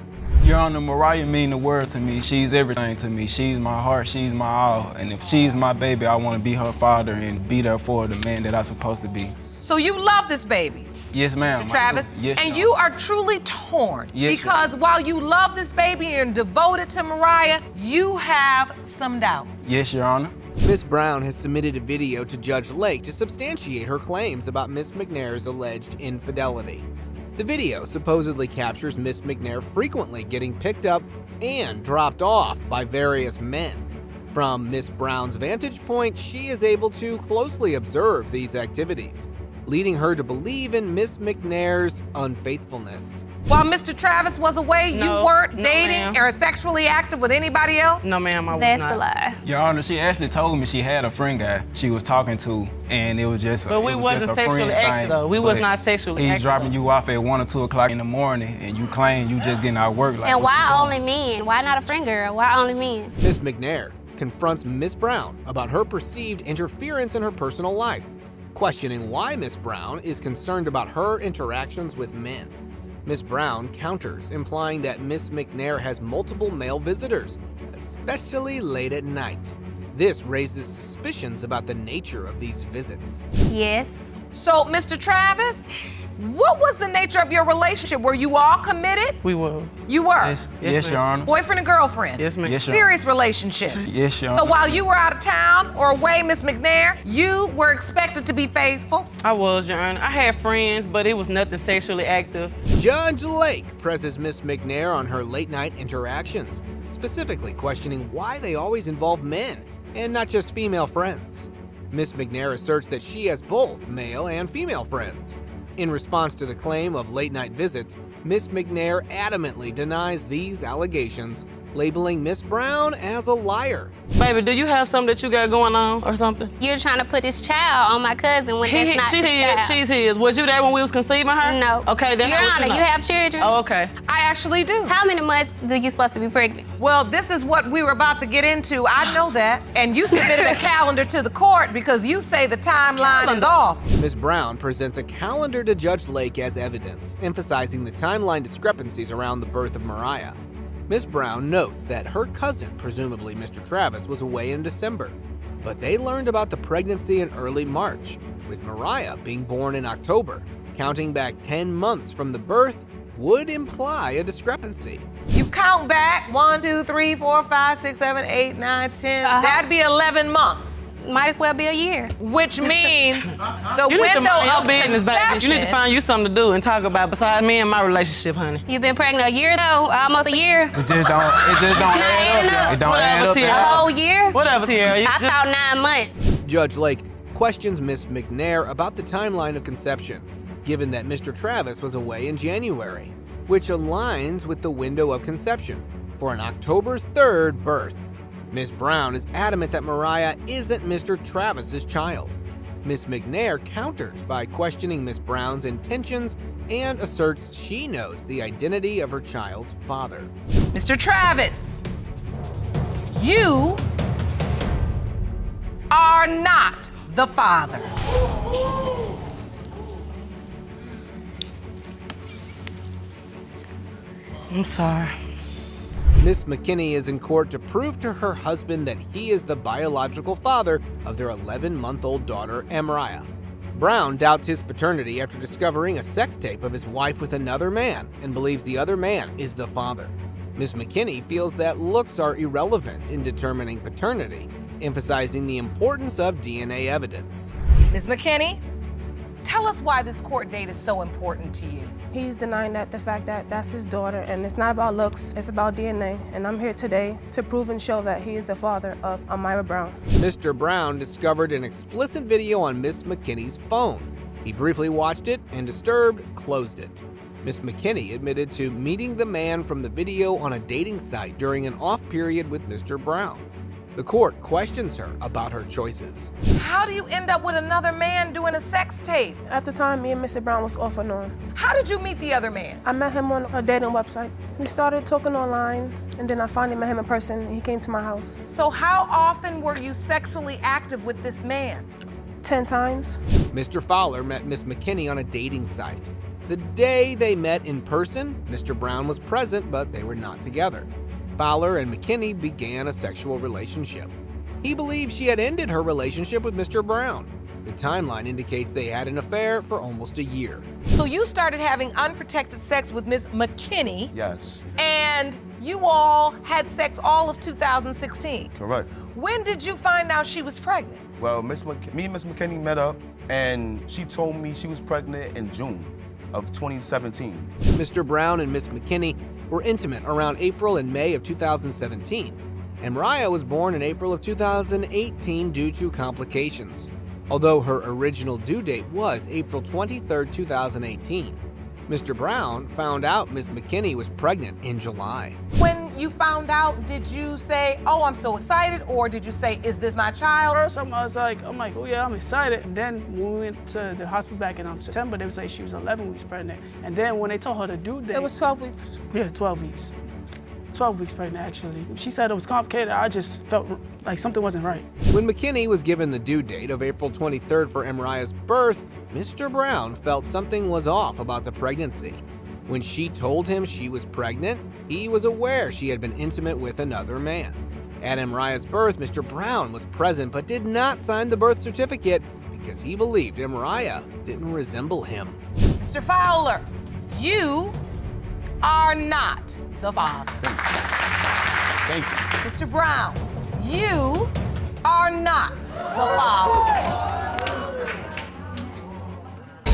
Your Honor, Mariah mean the world to me. She's everything to me. She's my heart, she's my all. And if she's my baby, I want to be her father and be there for the man that I'm supposed to be. So you love this baby, Yes, ma'am. Mr. Travis, Yes, and Your you Honor. are truly torn Yes, because while you love this baby and devoted to Mariah, you have some doubts. Yes, Your Honor. Miss Brown has submitted a video to Judge Lake to substantiate her claims about Miss McNair's alleged infidelity. The video supposedly captures Miss McNair frequently getting picked up and dropped off by various men. From Miss Brown's vantage point, she is able to closely observe these activities, leading her to believe in Miss McNair's unfaithfulness. While Mr. Travis was away, you No, weren't no, dating ma'am. or sexually active with anybody else? No, ma'am, I was That's not. the lie. Your Honor, she actually told me she had a friend guy she was talking to, and it was just But we wasn't sexually active, though. We was not sexually He's active. dropping you off at 1 or 2 o'clock in the morning, and you claim you just getting out of work. Like, And what you why doing? only men? Why not a friend girl? Why only men? Miss McNair confronts Miss Brown about her perceived interference in her personal life, questioning why Miss Brown is concerned about her interactions with men. Miss Brown counters, implying that Miss McNair has multiple male visitors, especially late at night. This raises suspicions about the nature of these visits. Yes. So, Mr. Travis, what was the nature of your relationship? Were you all committed? We were. You were? Yes, Your Honor. Boyfriend and girlfriend? Yes, ma'am. Yes, Your Serious relationship? Yes, Your So Honor. while you were out of town or away, Miss McNair, you were expected to be faithful? I was, Your Honor. I had friends, but it was nothing sexually active. Judge Lake presses Miss McNair on her late-night interactions, specifically questioning why they always involve men and not just female friends. Miss McNair asserts that she has both male and female friends. In response to the claim of late-night visits, Miss McNair adamantly denies these allegations, labeling Miss Brown as a liar. Baby, do you have something that you got going on or something? You're trying to put this child on my cousin when that's not his child. She's his. Was you there when we was conceiving her? No. Okay, then Your Honor, you have children? Oh, okay. I actually do. How many months do you supposed to be pregnant? Well, this is what we were about to get into. I know that. And you submitted a calendar to the court because you say the timeline is off. Ms. Brown presents a calendar to Judge Lake as evidence, emphasizing the timeline discrepancies around the birth of Mariah. Ms. Brown notes that her cousin, presumably Mr. Travis, was away in December, but they learned about the pregnancy in early March, with Mariah being born in October. Counting back 10 months from the birth would imply a discrepancy. You count back 1, 2, 3, 4, 5, 6, 7, 8, 9, 10. That'd be 11 months. Might as well be a year. Which means the You need to window mind your of business, baby. You need to find you something to do and talk about besides me and my relationship, honey. You've been pregnant a year though, almost a year. It just don't add up. It don't add up. A whole year? Whatever, Tierra. I thought 9 months. Judge Lake questions Miss McNair about the timeline of conception, given that Mr. Travis was away in January, which aligns with the window of conception for an October 3rd birth. Miss Brown is adamant that Mariah isn't Mr. Travis's child. Miss McNair counters by questioning Miss Brown's intentions and asserts she knows the identity of her child's father. Mr. Travis, you are not the father. I'm sorry. Miss McKinney is in court to prove to her husband that he is the biological father of their 11-month-old daughter, Mariah. Brown doubts his paternity after discovering a sex tape of his wife with another man and believes the other man is the father. Miss McKinney feels that looks are irrelevant in determining paternity, emphasizing the importance of DNA evidence. Ms. McKinney, tell us why this court date is so important to you. He's denying the fact that that's his daughter, and it's not about looks, it's about DNA. And I'm here today to prove and show that he is the father of Amira Brown. Mr. Brown discovered an explicit video on Miss McKinney's phone. He briefly watched it and, disturbed, closed it. Miss McKinney admitted to meeting the man from the video on a dating site during an off period with Mr. Brown. The court questions her about her choices. How do you end up with another man doing a sex tape? At the time, me and Mr. Brown was off and on. How did you meet the other man? I met him on a dating website. We started talking online, and then I finally met him in person, and he came to my house. So how often were you sexually active with this man? 10 times. Mr. Fowler met Miss McKinney on a dating site. The day they met in person, Mr. Brown was present, but they were not together. Fowler and McKinney began a sexual relationship. He believes she had ended her relationship with Mr. Brown. The timeline indicates they had an affair for almost a year. So you started having unprotected sex with Ms. McKinney. Yes. And you all had sex all of 2016. Correct. When did you find out she was pregnant? Well, me and Miss McKinney met up, and she told me she was pregnant in June of 2017. Mr. Brown and Miss McKinney were intimate around April and May of 2017, and Mariah was born in April of 2018 due to complications, although her original due date was April 23, 2018. Mr. Brown found out Miss McKinney was pregnant in July. When you found out, did you say, oh, I'm so excited, or did you say, is this my child? First, I'm like, oh yeah, I'm excited. And then when we went to the hospital back in September, they would say she was 11 weeks pregnant. And then when they told her the due date. It was 12 weeks. Yeah, 12 weeks. 12 weeks pregnant, actually. She said it was complicated. I just felt like something wasn't right. When McKinney was given the due date of April 23rd for Mariah's birth, Mr. Brown felt something was off about the pregnancy. When she told him she was pregnant, he was aware she had been intimate with another man. At Emriah's birth, Mr. Brown was present but did not sign the birth certificate because he believed Emriah didn't resemble him. Mr. Fowler, you are not the father. Thank you. Mr. Brown, you are not the father.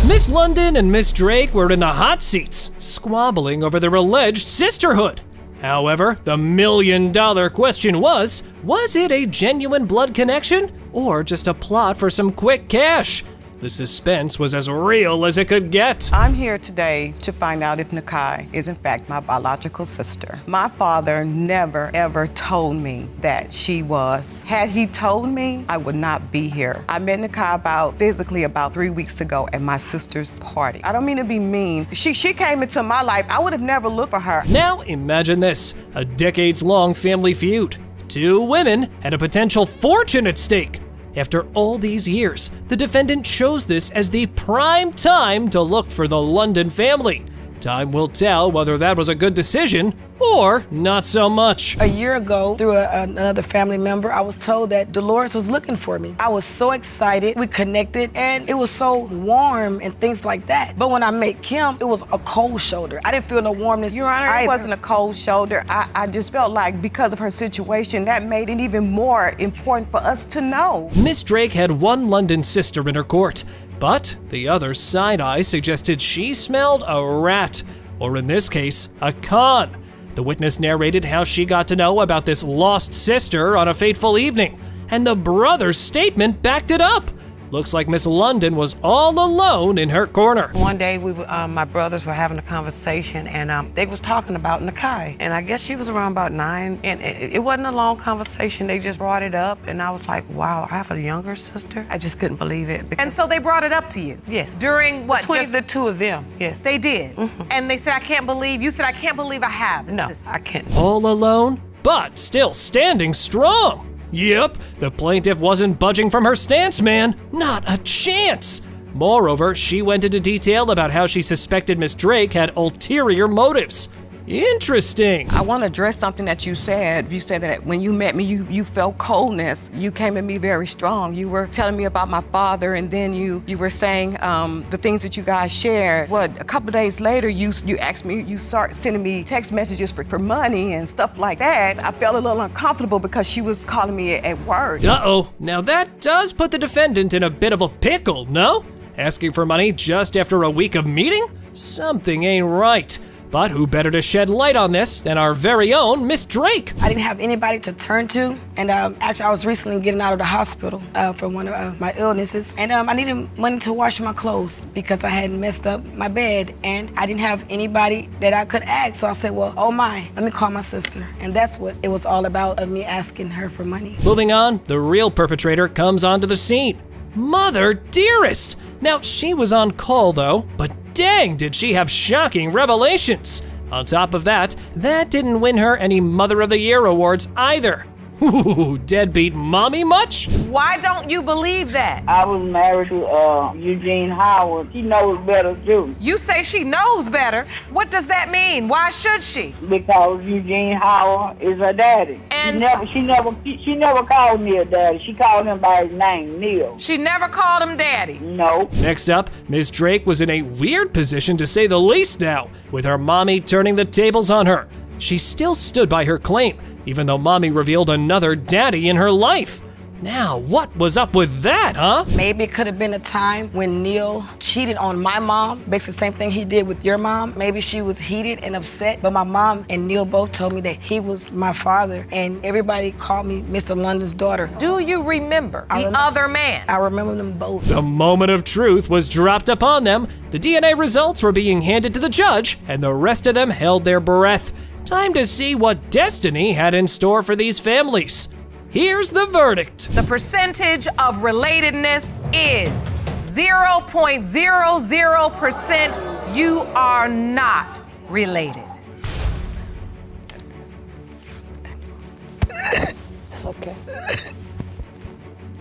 Miss London and Miss Drake were in the hot seats, squabbling over their alleged sisterhood. However, the million-dollar question was it a genuine blood connection or just a plot for some quick cash? The suspense was as real as it could get. I'm here today to find out if Nakai is in fact my biological sister. My father never ever told me that she was. Had he told me, I would not be here. I met Nakai physically about 3 weeks ago at my sister's party. I don't mean to be mean. She came into my life. I would have never looked for her. Now imagine this, a decades-long family feud. Two women had a potential fortune at stake. After all these years, the defendant chose this as the prime time to look for the London family. Time will tell whether that was a good decision or not so much. A year ago, through another family member, I was told that Dolores was looking for me. I was so excited, we connected, and it was so warm and things like that. But when I met Kim, it was a cold shoulder. I didn't feel no warmness. Your Honor, it wasn't a cold shoulder. I just felt like because of her situation, that made it even more important for us to know. Miss Drake had one London sister in her court, but the other's side eye suggested she smelled a rat, or in this case, a con. The witness narrated how she got to know about this lost sister on a fateful evening, and the brother's statement backed it up. Looks like Miss London was all alone in her corner. One day, my brothers were having a conversation, and they was talking about Nakai. And I guess she was around about 9, and it wasn't a long conversation. They just brought it up, and I was like, wow, I have a younger sister? I just couldn't believe it. And so they brought it up to you? Yes. During what? Between the two of them, yes. They did? Mm-hmm. And they said, you said, I can't believe I have a sister. I can't. All alone, but still standing strong. Yep, the plaintiff wasn't budging from her stance, man. Not a chance. Moreover, she went into detail about how she suspected Miss Drake had ulterior motives. Interesting. I want to address something that you said. You said that when you met me, you felt coldness. You came at me very strong. You were telling me about my father, and then you were saying the things that you guys shared. A couple of days later, you asked me, you started sending me text messages for money and stuff like that. I felt a little uncomfortable because she was calling me at work. Uh-oh, now that does put the defendant in a bit of a pickle, no? Asking for money just after a week of meeting? Something ain't right. But who better to shed light on this than our very own Miss Drake? I didn't have anybody to turn to, and actually I was recently getting out of the hospital for one of my illnesses, and I needed money to wash my clothes because I had messed up my bed, and I didn't have anybody that I could ask, so I said, well, oh my, let me call my sister, and that's what it was all about, of me asking her for money. Moving on, the real perpetrator comes onto the scene. Mother dearest! Now, she was on call though, but dang, did she have shocking revelations! On top of that, that didn't win her any Mother of the Year awards either. Ooh, deadbeat mommy much? Why don't you believe that? I was married to Eugene Howard. She knows better too. You say she knows better? What does that mean? Why should she? Because Eugene Howard is her daddy. And she never called me a daddy. She called him by his name, Neil. She never called him daddy? No. Next up, Miss Drake was in a weird position to say the least now, with her mommy turning the tables on her. She still stood by her claim, even though mommy revealed another daddy in her life. Now, what was up with that, huh? Maybe it could have been a time when Neil cheated on my mom, basically the same thing he did with your mom. Maybe she was heated and upset, but my mom and Neil both told me that he was my father, and everybody called me Mr. London's daughter. Do you remember the other man? I remember them both. The moment of truth was dropped upon them. The DNA results were being handed to the judge, and the rest of them held their breath. Time to see what destiny had in store for these families. Here's the verdict. The percentage of relatedness is 0.00%. You are not related. It's okay.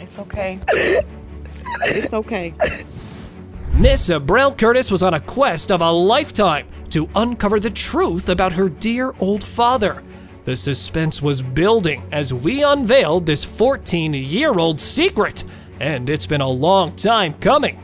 It's okay. It's okay. Miss Abril Curtis was on a quest of a lifetime to uncover the truth about her dear old father. The suspense was building as we unveiled this 14-year-old secret, and it's been a long time coming.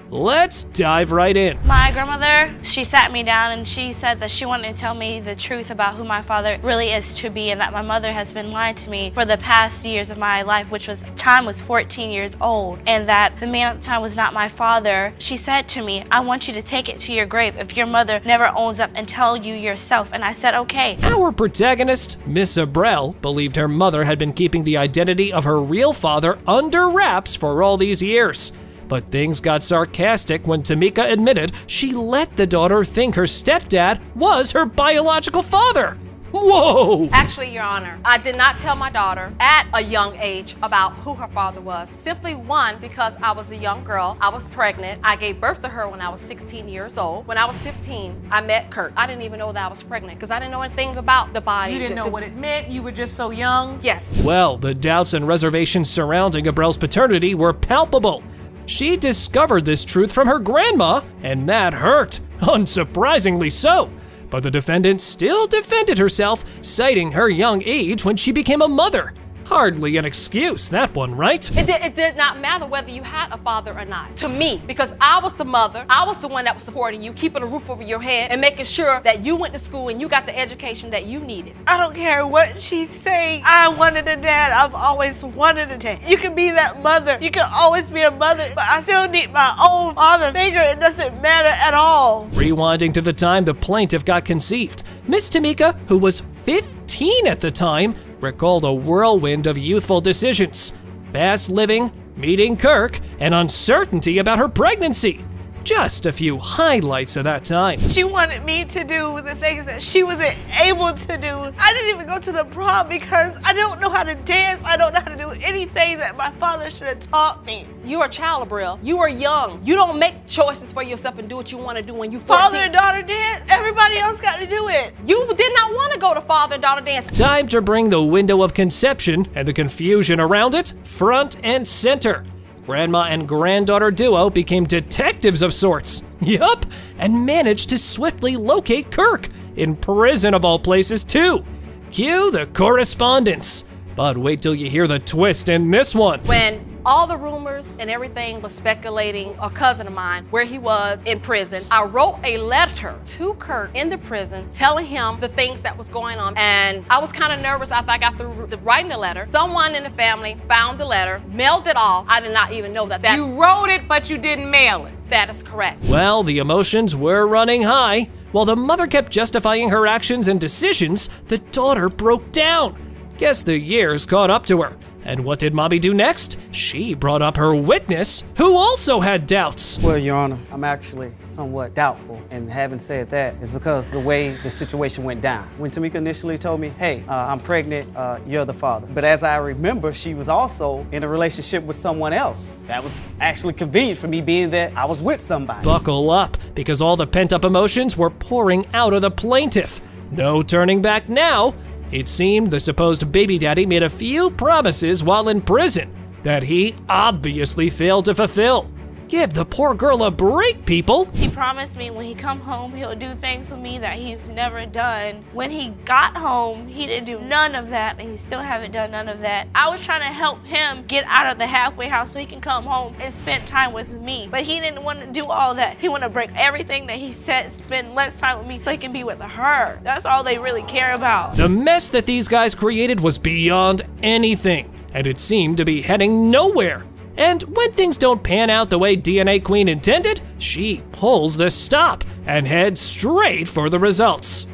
Let's dive right in. My grandmother, she sat me down and she said that she wanted to tell me the truth about who my father really is to be, and that my mother has been lying to me for the past years of my life, which was time was 14 years old, and that the man at the time was not my father. She said to me, I want you to take it to your grave if your mother never owns up and tell you yourself. And I said, okay. Our protagonist, Miss Abrell, believed her mother had been keeping the identity of her real father under wraps for all these years. But things got sarcastic when Tamika admitted she let the daughter think her stepdad was her biological father. Whoa! Actually, Your Honor, I did not tell my daughter at a young age about who her father was. Simply one, because I was a young girl, I was pregnant. I gave birth to her when I was 16 years old. When I was 15, I met Kurt. I didn't even know that I was pregnant because I didn't know anything about the body. You didn't know what it meant? You were just so young? Yes. Well, the doubts and reservations surrounding Abrell's paternity were palpable. She discovered this truth from her grandma, and that hurt, unsurprisingly so. But the defendant still defended herself, citing her young age when she became a mother. Hardly an excuse, that one, right? It did not matter whether you had a father or not, to me, because I was the mother. I was the one that was supporting you, keeping a roof over your head, and making sure that you went to school and you got the education that you needed. I don't care what she's saying. I wanted a dad. I've always wanted a dad. You can be that mother. You can always be a mother, but I still need my own father figure. It doesn't matter at all. Rewinding to the time the plaintiff got conceived, Miss Tamika, who was 15 at the time, recalled a whirlwind of youthful decisions, fast living, meeting Kirk, and uncertainty about her pregnancy. Just a few highlights of that time. She wanted me to do the things that she wasn't able to do. I didn't even go to the prom because I don't know how to dance. I don't know how to do anything that my father should have taught me. You are a child, Abrell. You are young. You don't make choices for yourself and do what you want to do when you 14. Father and daughter dance? Everybody else got to do it. You did not want to go to father and daughter dance. Time to bring the window of conception and the confusion around it front and center. Grandma and granddaughter duo became detectives of sorts. Yup, and managed to swiftly locate Kirk, in prison of all places too. Cue the correspondence. But wait till you hear the twist in this one. When all the rumors and everything was speculating a cousin of mine where he was in prison, I wrote a letter to Kirk in the prison telling him the things that was going on. And I was kind of nervous after I got through writing the letter. Someone in the family found the letter, mailed it off. I did not even know that. You wrote it, but you didn't mail it. That is correct. Well, the emotions were running high. While the mother kept justifying her actions and decisions, the daughter broke down. Guess the years caught up to her. And what did Mommy do next? She brought up her witness, who also had doubts. Well, Your Honor, I'm actually somewhat doubtful. And having said that, it's because the way the situation went down. When Tamika initially told me, hey, I'm pregnant, you're the father. But as I remember, she was also in a relationship with someone else. That was actually convenient for me, being that I was with somebody. Buckle up, because all the pent-up emotions were pouring out of the plaintiff. No turning back now. It seemed the supposed baby daddy made a few promises while in prison that he obviously failed to fulfill. Give the poor girl a break, people. He promised me when he come home, he'll do things with me that he's never done. When he got home, he didn't do none of that, and he still haven't done none of that. I was trying to help him get out of the halfway house so he can come home and spend time with me. But he didn't want to do all that. He wanted to break everything that he said, spend less time with me so he can be with her. That's all they really care about. The mess that these guys created was beyond anything, and it seemed to be heading nowhere. And when things don't pan out the way DNA Queen intended, she pulls the stop and heads straight for the results.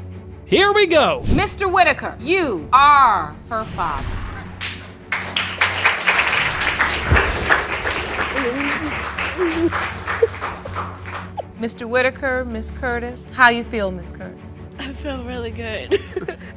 Here we go. Mr. Whitaker, you are her father. Mr. Whitaker, Miss Curtis, how you feel, Miss Curtis? I feel really good.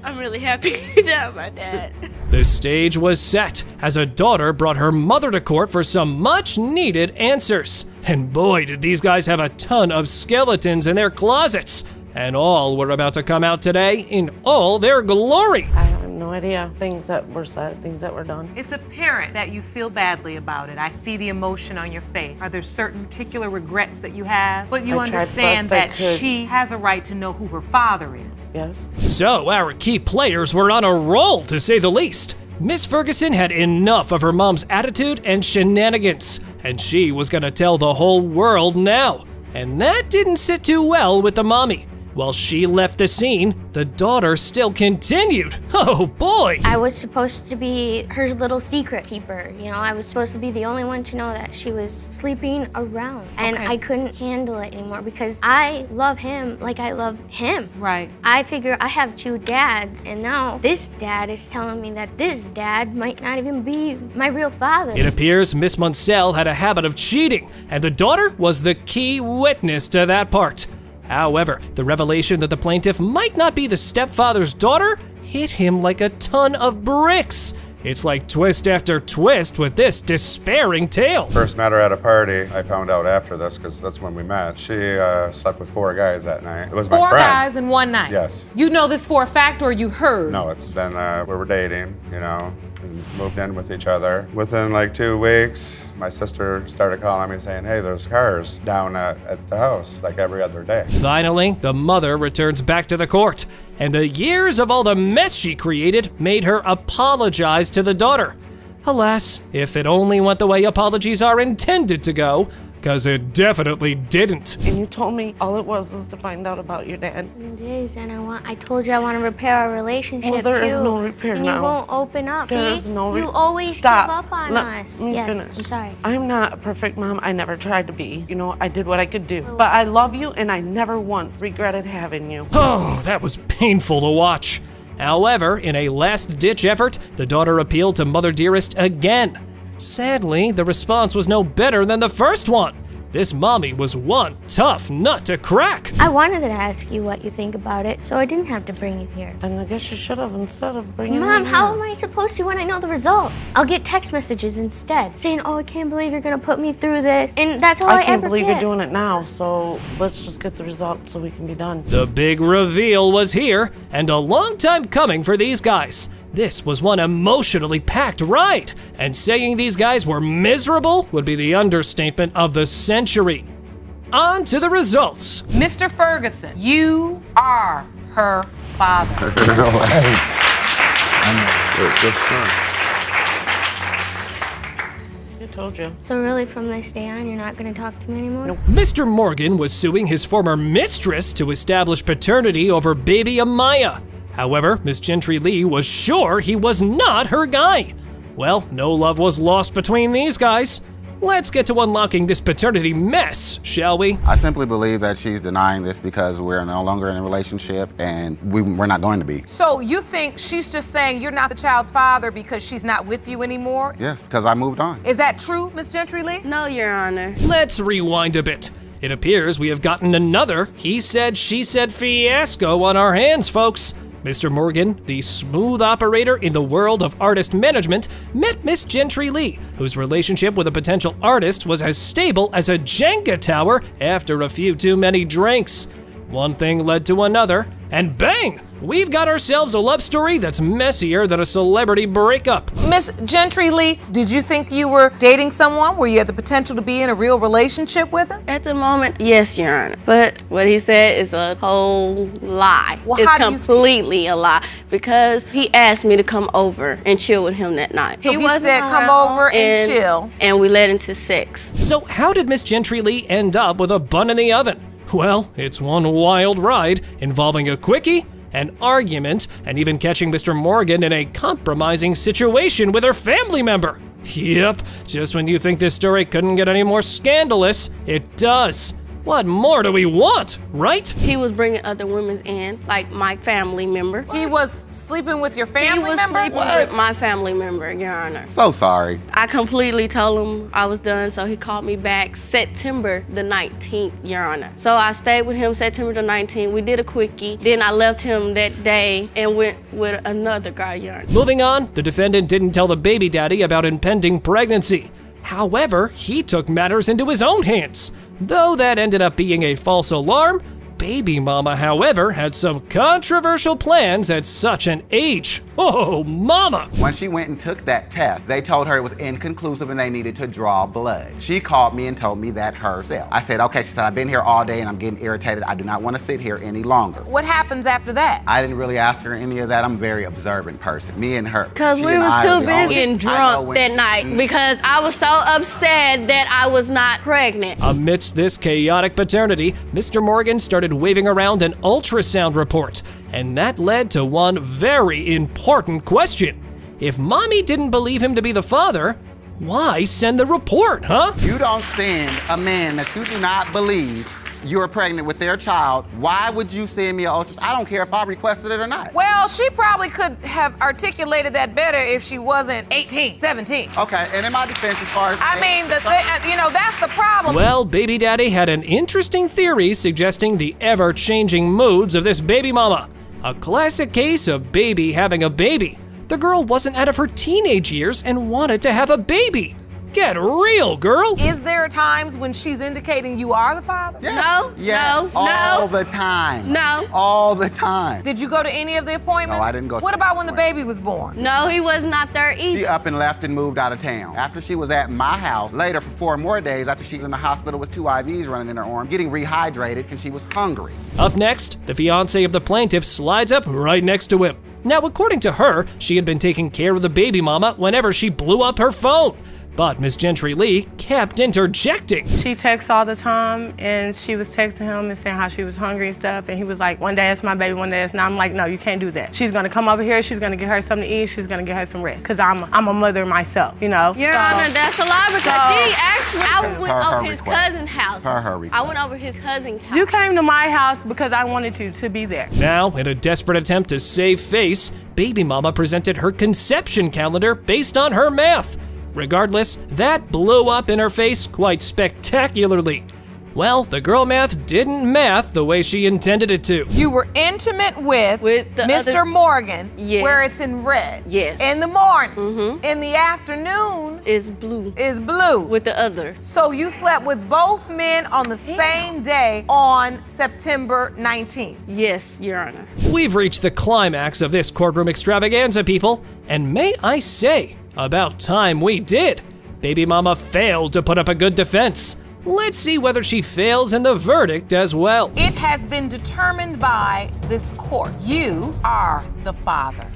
I'm really happy to have my dad. The stage was set as a daughter brought her mother to court for some much-needed answers. And boy, did these guys have a ton of skeletons in their closets. And all were about to come out today in all their glory. I don't no idea. Things that were said, things that were done. It's apparent that you feel badly about it. I see the emotion on your face. Are there certain particular regrets that you have? But you I tried understand best I that could. she has a right to know who her father is. Yes. So our key players were on a roll, to say the least. Miss Ferguson had enough of her mom's attitude and shenanigans, and she was gonna tell the whole world now. And that didn't sit too well with the mommy. While she left the scene, the daughter still continued. Oh boy! I was supposed to be her little secret keeper. You know, I was supposed to be the only one to know that she was sleeping around. And I couldn't handle it anymore because I love him like I love him. Right. I figure I have 2 dads, and now this dad is telling me that this dad might not even be my real father. It appears Miss Munsell had a habit of cheating, and the daughter was the key witness to that part. However, the revelation that the plaintiff might not be the stepfather's daughter hit him like a ton of bricks. It's like twist after twist with this despairing tale. First met her at a party. I found out after this because that's when we met. She slept with 4 guys that night. It was my 4 friend. guys in one night? Yes. You know this for a fact or you heard? No, it's been, we were dating, you know, and moved in with each other. Within like 2 weeks, my sister started calling me saying, hey, there's cars down at the house like every other day. Finally, the mother returns back to the court, and the years of all the mess she created made her apologize to the daughter. Alas, if it only went the way apologies are intended to go, because it definitely didn't. And you told me all it was to find out about your dad. It is, and I told you I want to repair our relationship Well, there too. is no repair and now. you won't open up. There See? is no You always Stop. give up on Let us. me Yes, finish. I'm sorry. I'm not a perfect mom. I never tried to be. You know, I did what I could do. But I love you, and I never once regretted having you. Oh, that was painful to watch. However, in a last-ditch effort, the daughter appealed to Mother Dearest again. Sadly, the response was no better than the first one. This mommy was one tough nut to crack. I wanted to ask you what you think about it, so I didn't have to bring you here. Then I guess you should have instead of bringing Mom, me how here. am I supposed to when I know the results? I'll get text messages instead saying, oh, I can't believe you're gonna put me through this. And that's all I I can't ever believe get. you're doing it now, so let's just get the results so we can be done. The big reveal was here, and a long time coming for these guys. This was one emotionally packed ride, and saying these guys were miserable would be the understatement of the century. On to the results. Mr. Ferguson, you are her father. This sucks. I told you. So really from this day on, you're not gonna talk to me anymore? Mr. Morgan was suing his former mistress to establish paternity over baby Amaya. However, Miss Gentry Lee was sure he was not her guy. Well, no love was lost between these guys. Let's get to unlocking this paternity mess, shall we? I simply believe that she's denying this because we're no longer in a relationship and we're not going to be. So you think she's just saying you're not the child's father because she's not with you anymore? Yes, because I moved on. Is that true, Miss Gentry Lee? No, Your Honor. Let's rewind a bit. It appears we have gotten another he said, she said fiasco on our hands, folks. Mr. Morgan, the smooth operator in the world of artist management, met Miss Gentry Lee, whose relationship with a potential artist was as stable as a Jenga tower after a few too many drinks. One thing led to another, and bang! We've got ourselves a love story that's messier than a celebrity breakup. Miss Gentry Lee, did you think you were dating someone where you had the potential to be in a real relationship with him? At the moment, yes, Your Honor. But what he said is a whole lie. Well, it's how do you see- completely a lie because he asked me to come over and chill with him that night. So he wasn't said, "Come around, over and chill." And we led into sex. So how did Miss Gentry Lee end up with a bun in the oven? Well, it's one wild ride involving a quickie, an argument, and even catching Mr. Morgan in a compromising situation with her family member. Yep, just when you think this story couldn't get any more scandalous, it does. What more do we want, right? He was bringing other women in, like my family member. He was sleeping with your family He was member? sleeping with my family member, Your Honor. So sorry. I completely told him I was done, so he called me back September the 19th, Your Honor. So I stayed with him September the 19th. We did a quickie. Then I left him that day and went with another guy, Your Honor. Moving on, the defendant didn't tell the baby daddy about impending pregnancy. However, he took matters into his own hands. Though that ended up being a false alarm, baby mama, however, had some controversial plans at such an age. Oh, mama! When she went and took that test, they told her it was inconclusive and they needed to draw blood. She called me and told me that herself. I said, okay, she said, I've been here all day and I'm getting irritated. I do not want to sit here any longer. What happens after that? I didn't really ask her any of that. I'm a very observant person. Me and her. Because we was too busy getting drunk that night because I was so upset that I was not pregnant. Amidst this chaotic paternity, Mr. Morgan started waving around an ultrasound report, and that led to one very important question. If mommy didn't believe him to be the father, why send the report, huh? You don't send a man that you do not believe you're pregnant with their child. Why would you send me an ultrasound? I don't care if I requested it or not. Well, she probably could have articulated that better if she wasn't 18, 17. Okay, and in my defense, as far as I mean, that's the problem. Well, baby daddy had an interesting theory suggesting the ever-changing moods of this baby mama. A classic case of baby having a baby. The girl wasn't out of her teenage years and wanted to have a baby. Get real, girl. Is there times when she's indicating you are the father? Yeah. No, all the time. No. All the time. Did you go to any of the appointments? No, I didn't go to What any about when the baby was born? No, he was not there either. She up and left and moved out of town. After she was at my house, later for 4 more days after she was in the hospital with 2 IVs running in her arm, getting rehydrated and she was hungry. Up next, the fiance of the plaintiff slides up right next to him. Now, according to her, she had been taking care of the baby mama whenever she blew up her phone. But Miss Gentry Lee kept interjecting. She texts all the time, and she was texting him and saying how she was hungry and stuff, and he was like, one day it's my baby, one day it's not. I'm like, no, you can't do that. She's gonna come over here, she's gonna get her something to eat, she's gonna get her some rest, because I'm a mother myself, you know? Your Honor, that's a lie because I went over his cousin's house. I went over his cousin's house. You came to my house because I wanted you to be there. Now, in a desperate attempt to save face, baby mama presented her conception calendar based on her math. Regardless, that blew up in her face quite spectacularly. Well, the girl math didn't math the way she intended it to. You were intimate with Mr. Morgan, where it's in red. Yes. In the morning. In the afternoon, Is blue. is blue. With the other. So you slept with both men on the same day on September 19th. Yes, Your Honor. We've reached the climax of this courtroom extravaganza, people, and may I say, about time we did. Baby mama failed to put up a good defense. Let's see whether she fails in the verdict as well. It has been determined by this court. You are the father.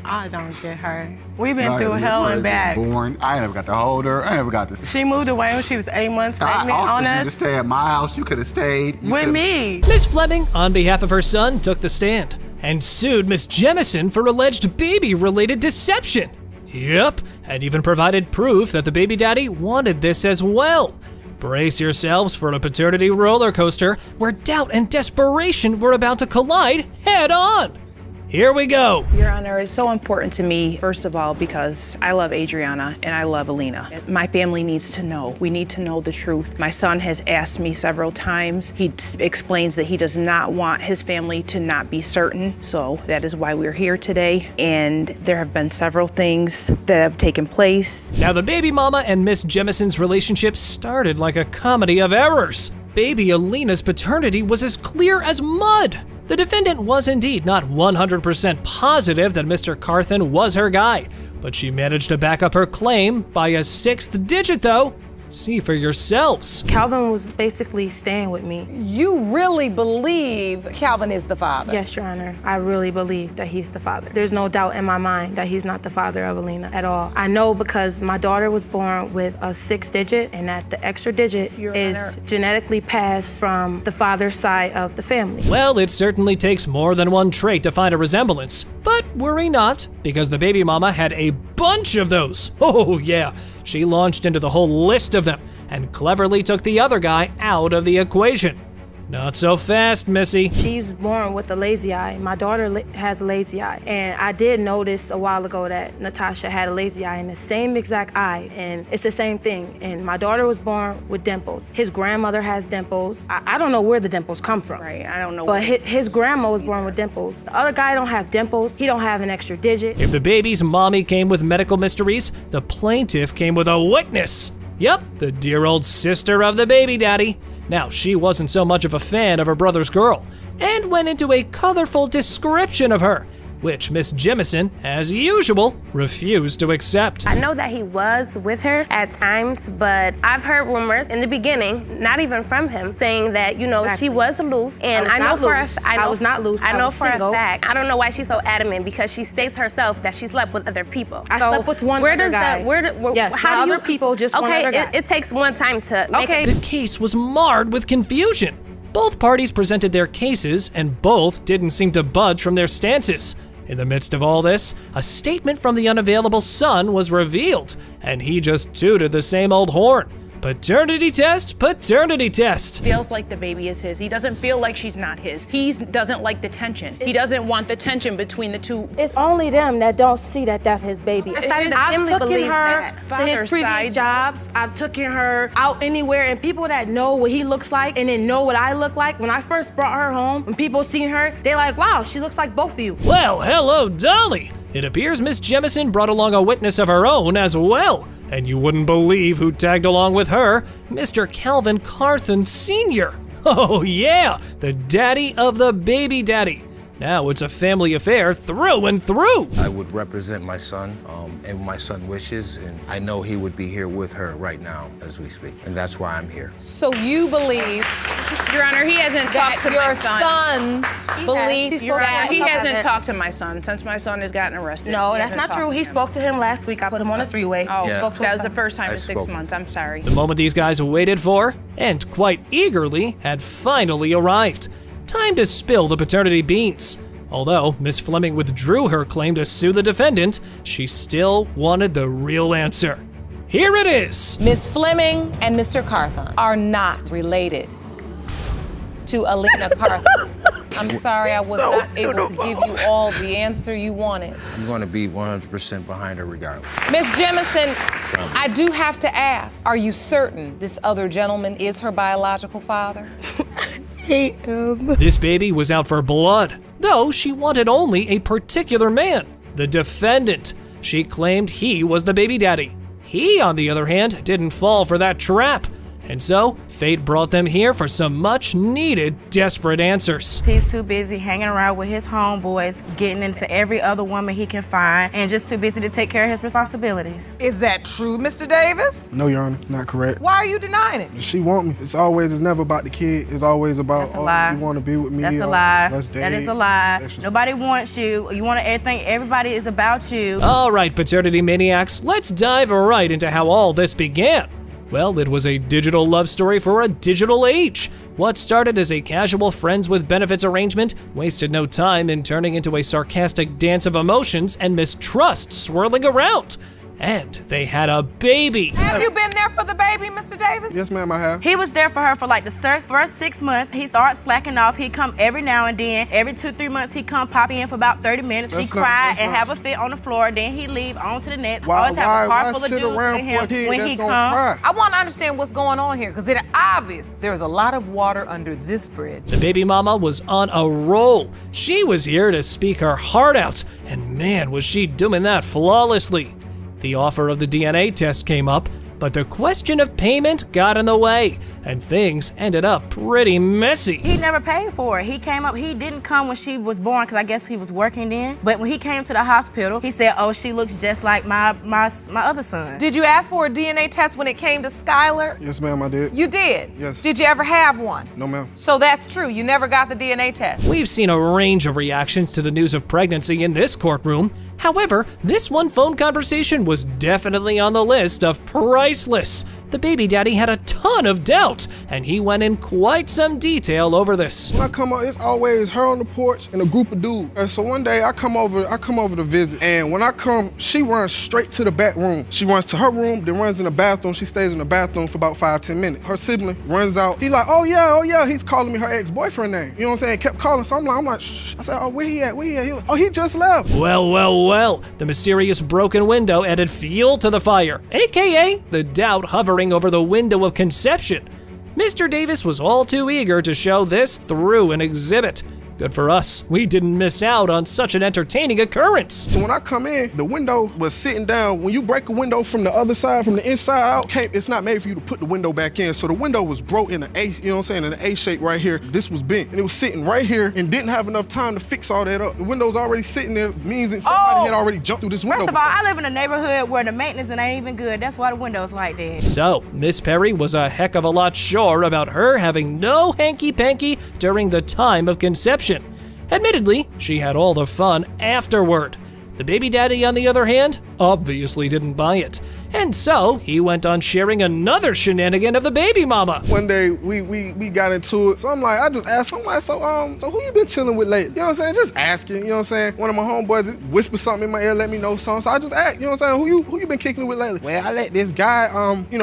I don't get her. We've been through hell and back. Born. I never got to hold her. I never got to. She moved away when she was 8 months pregnant on I us. offered you to stay at my house. You could have stayed. With me. Miss Fleming, on behalf of her son, took the stand and sued Miss Jemison for alleged baby-related deception. Yep, and even provided proof that the baby daddy wanted this as well. Brace yourselves for a paternity roller coaster where doubt and desperation were about to collide head on. Here we go. Your Honor, it's so important to me, first of all, because I love Adriana and I love Alina. My family needs to know. We need to know the truth. My son has asked me several times. He explains that he does not want his family to not be certain. So that is why we're here today. And there have been several things that have taken place. Now, the baby mama and Miss Jemison's relationship started like a comedy of errors. Baby Alina's paternity was as clear as mud. The defendant was indeed not 100% positive that Mr. Carthen was her guy, but she managed to back up her claim by a 6th digit though. See for yourselves. Calvin was basically staying with me. You really believe Calvin is the father? Yes, Your Honor. I really believe that he's the father. There's no doubt in my mind that he's not the father of Alina at all. I know because my daughter was born with a 6th digit, and that the extra digit is genetically passed from the father's side of the family. Well, it certainly takes more than one trait to find a resemblance. But worry not, because the baby mama had a bunch of those. Oh yeah, she launched into the whole list of them and cleverly took the other guy out of the equation. Not so fast, Missy. She's born with a lazy eye. My daughter has a lazy eye. And I did notice a while ago that Natasha had a lazy eye in the same exact eye. And it's the same thing. And my daughter was born with dimples. His grandmother has dimples. I don't know where the dimples come from. Right, I don't know. But his grandma was born with dimples. The other guy don't have dimples. He don't have an extra digit. If the baby's mommy came with medical mysteries, the plaintiff came with a witness. Yep, the dear old sister of the baby daddy. Now, she wasn't so much of a fan of her brother's girl, and went into a colorful description of her, which Miss Jemison, as usual, refused to accept. I know that he was with her at times, but I've heard rumors in the beginning, not even from him, saying that, she was loose. And I know for a fact, I was not loose. I know was for single. a fact. I don't know why she's so adamant, because she states herself that she slept with other people. I slept with one other guy. Yes, how do other people, just one other guy. It takes one time to make it. The case was marred with confusion. Both parties presented their cases, and both didn't seem to budge from their stances. In the midst of all this, a statement from the unavailable son was revealed, and he just tooted the same old horn. Paternity test, paternity test. Feels like the baby is his. He doesn't feel like she's not his. He doesn't like the tension. He doesn't want the tension between the two. It's only them that don't see that that's his baby. I've taken her to his previous jobs. I've taken her out anywhere, and people that know what he looks like and then know what I look like, when I first brought her home, when people seen her, they're like, wow, she looks like both of you. Well, hello, Dolly. It appears Miss Jemison brought along a witness of her own as well. And you wouldn't believe who tagged along with her, Mr. Calvin Carthen Sr. Oh yeah, the daddy of the baby daddy. Now it's a family affair through and through. I would represent my son, and my son wishes, and I know he would be here with her right now as we speak, and that's why I'm here. So you believe, Your Honor, he hasn't talked to my son. your son's belief Your Honor, that he hasn't talked to my son since my son has gotten arrested. No, He that's hasn't not true. talked He to him. spoke to him last week. I put him on a three-way. Oh, Yeah. Spoke to that his was the son. first time I in 6 spoke. months. I'm sorry. The moment these guys waited for, and quite eagerly, had finally arrived. Time to spill the paternity beans. Although Miss Fleming withdrew her claim to sue the defendant, she still wanted the real answer. Here it is. Miss Fleming and Mr. Carthen are not related to Alina Carthen. I'm sorry I was not able to give you all the answer you wanted. I'm going to be 100% behind her regardless. Miss Jemison, I do have to ask, are you certain this other gentleman is her biological father? This baby was out for blood, though she wanted only a particular man, the defendant. She claimed he was the baby daddy. He, on the other hand, didn't fall for that trap. And so, fate brought them here for some much-needed, desperate answers. He's too busy hanging around with his homeboys, getting into every other woman he can find, and just too busy to take care of his responsibilities. Is that true, Mr. Davis? No, Your Honor, it's not correct. Why are you denying it? She want me. It's never about the kid. It's always about, That's a lie. You want to be with me. That's a lie. Let's date. That is a lie. Nobody wants you. You want everything. Everybody is about you. All right, paternity maniacs, let's dive right into how all this began. Well, it was a digital love story for a digital age. What started as a casual friends with benefits arrangement wasted no time in turning into a sarcastic dance of emotions and mistrust swirling around. And they had a baby. Have you been there for the baby, Mr. Davis? Yes, ma'am, I have. He was there for her for like the first 6 months. He started slacking off. He come every now and then. Every 2-3 months, he come pop in for about 30 minutes. She cry and have a fit on the floor. Then he leave on to the next. Always have a car full of dudes with him when he come. I want to understand what's going on here, because it's obvious there's a lot of water under this bridge. The baby mama was on a roll. She was here to speak her heart out, and man, was she doing that flawlessly. The offer of the DNA test came up, but the question of payment got in the way, and things ended up pretty messy. He never paid for it. He came up, he didn't come when she was born, because I guess he was working then. But when he came to the hospital, he said, oh, she looks just like my other son. Did you ask for a DNA test when it came to Skylar? Yes, ma'am, I did. You did? Yes. Did you ever have one? No, ma'am. So that's true, you never got the DNA test? We've seen a range of reactions to the news of pregnancy in this courtroom. However, this one phone conversation was definitely on the list of priceless. The baby daddy had a ton of doubt, and he went in quite some detail over this. When I come up, it's always her on the porch and a group of dudes. And so one day I come over to visit, and when I come, she runs straight to the back room. She runs to her room, then runs in the bathroom. She stays in the bathroom for about 5-10 minutes. Her sibling runs out. He like, oh yeah. He's calling me her ex-boyfriend name. You know what I'm saying? Kept calling, so I'm like, shh. I said, oh, where he at? He was, oh, he just left. Well, the mysterious broken window added fuel to the fire, aka the doubt hovering over the window of conception. Mr. Davis was all too eager to show this through an exhibit. Good for us. We didn't miss out on such an entertaining occurrence. So when I come in, the window was sitting down. When you break a window from the other side, from the inside out, it's not made for you to put the window back in. So the window was broke in an A, you know what I'm saying, in an A shape right here. This was bent, and it was sitting right here and didn't have enough time to fix all that up. The window's already sitting there, means that somebody had already jumped through this window. First of all, I live in a neighborhood where the maintenance ain't even good. That's why the window's like that. So, Miss Perry was a heck of a lot sure about her having no hanky-panky during the time of conception. Admittedly, she had all the fun afterward. The baby daddy, on the other hand, obviously didn't buy it. And so, he went on sharing another shenanigan of the baby mama. One day, we got into it. So I'm like, I just asked him, I'm like, so who you been chilling with lately? You know what I'm saying? Just asking, you know what I'm saying? One of my homeboys whispered something in my ear, let me know something. So I just asked, you know what I'm saying? Who you been kicking it with lately? Well, I let this guy,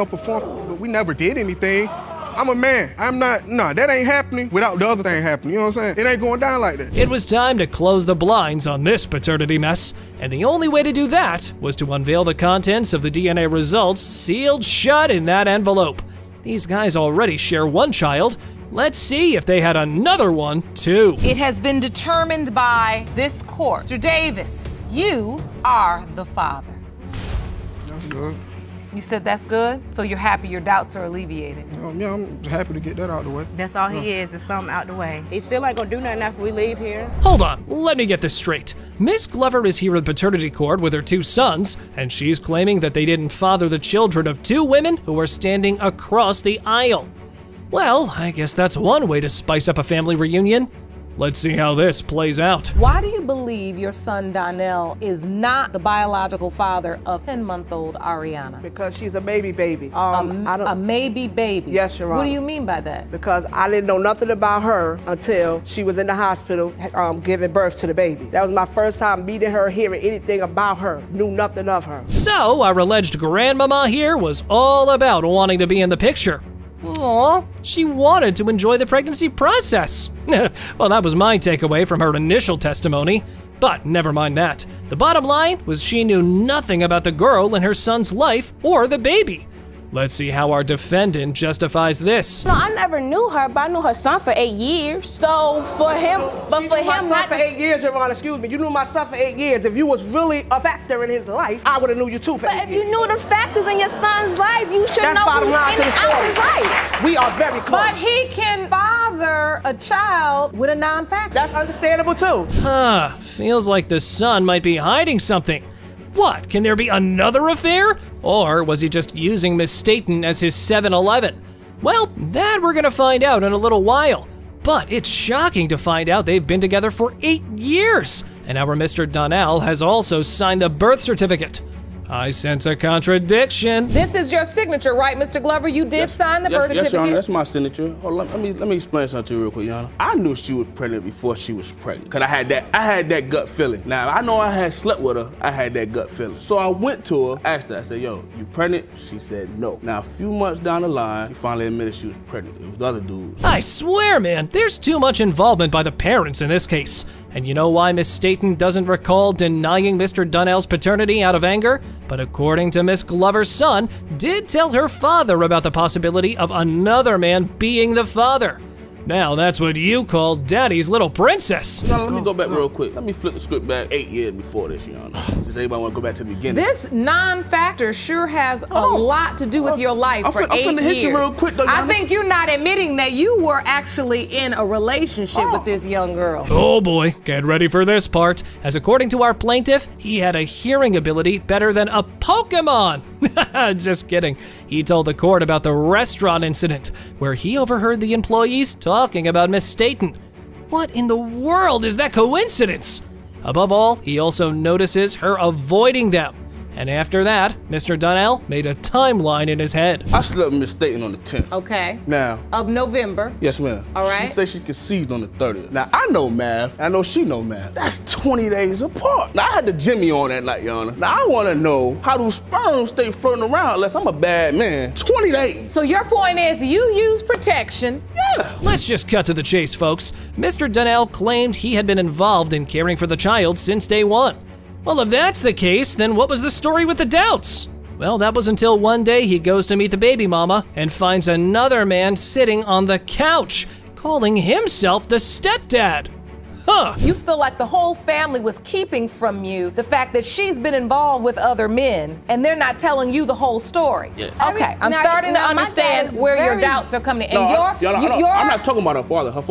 perform, but we never did anything. I'm a man. That ain't happening without the other thing happening. You know what I'm saying? It ain't going down like that. It was time to close the blinds on this paternity mess, and the only way to do that was to unveil the contents of the DNA results sealed shut in that envelope. These guys already share one child. Let's see if they had another one, too. It has been determined by this court. Mr. Davis, you are the father. That's good. You said that's good? So you're happy your doubts are alleviated? Yeah, I'm happy to get that out of the way. That's all he is something out the way. He still ain't gonna do nothing after we leave here. Hold on, let me get this straight. Miss Glover is here in paternity court with her 2 sons, and she's claiming that they didn't father the children of 2 women who are standing across the aisle. Well, I guess that's one way to spice up a family reunion. Let's see how this plays out. Why do you believe your son Donnell is not the biological father of 10-month-old Ariana? Because she's a baby. A maybe baby? Yes, Your Honor. What do you mean by that? Because I didn't know nothing about her until she was in the hospital giving birth to the baby. That was my first time meeting her, hearing anything about her, knew nothing of her. So, our alleged grandmama here was all about wanting to be in the picture. Aw, she wanted to enjoy the pregnancy process. Well, that was my takeaway from her initial testimony. But never mind that. The bottom line was she knew nothing about the girl in her son's life or the baby. Let's see how our defendant justifies this. No, I never knew her, but I knew her son for 8 years. So for him, but for him my son not for 8 years, Your Honor, excuse me. You knew my son for 8 years. If you was really a factor in his life, I would have knew you too for 8 years. But if you knew the factors in your son's life, you should know bottom who's line in to the and out story. his life. We are very close. But he can father a child with a non-factor. That's understandable too. Feels like the son might be hiding something. What, can there be another affair? Or was he just using Miss Staten as his 7-Eleven? Well, that we're gonna find out in a little while. But it's shocking to find out they've been together for 8 years, and our Mr. Donnell has also signed the birth certificate. I sense a contradiction. This is your signature, right, Mr. Glover? You did sign the birth certificate? Yes, Your Honor, that's my signature. Hold on, let me explain something to you real quick, Your Honor. I knew she was pregnant before she was pregnant, cause I had that gut feeling. Now, I know I had slept with her, I had that gut feeling. So I went to her, asked her, I said, yo, you pregnant? She said no. Now, a few months down the line, she finally admitted she was pregnant. It was the other dudes. I swear, man, there's too much involvement by the parents in this case. And you know why Miss Staten doesn't recall denying Mr. Donnell's paternity out of anger? But according to Miss Glover's son, did tell her father about the possibility of another man being the father. Now that's what you call daddy's little princess. Now, let me go back real quick. Let me flip the script back 8 years before this, Your Honor. Does anybody want to go back to the beginning? This non-factor sure has a lot to do with your life for 8 years. I'm finna hit you real quick, though, Your I Honor. think you're not admitting that you were actually in a relationship with this young girl. Oh boy, get ready for this part. As according to our plaintiff, he had a hearing ability better than a Pokemon. Just kidding. He told the court about the restaurant incident, where he overheard the employees talking about Miss Staten. What in the world is that coincidence? Above all, he also notices her avoiding them. And after that, Mr. Donnell made a timeline in his head. I slept with Miss Staten on the 10th. Okay. Now. Of November. Yes, ma'am. All right. She said she conceived on the 30th. Now, I know math. I know she know math. That's 20 days apart. Now, I had the Jimmy on that night, Your Honor. Now, I want to know how do sperms stay floating around unless I'm a bad man. 20 days. So your point is you use protection. Yeah. Let's just cut to the chase, folks. Mr. Donnell claimed he had been involved in caring for the child since day one. Well, if that's the case, then what was the story with the doubts? Well, that was until one day he goes to meet the baby mama and finds another man sitting on the couch, calling himself the stepdad. Huh. You feel like the whole family was keeping from you the fact that she's been involved with other men and they're not telling you the whole story. Yeah. Okay, I'm starting to understand where your doubts are coming in. And I'm not talking about her father. Her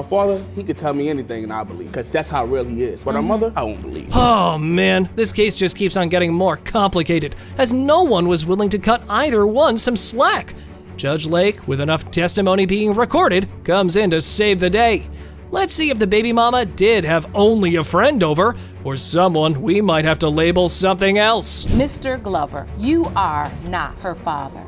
father, he could tell me anything and I believe, because that's how real he is. But her mother, I won't believe. Oh man, this case just keeps on getting more complicated, as no one was willing to cut either one some slack. Judge Lake, with enough testimony being recorded, comes in to save the day. Let's see if the baby mama did have only a friend over, or someone we might have to label something else. Mr. Glover, you are not her father.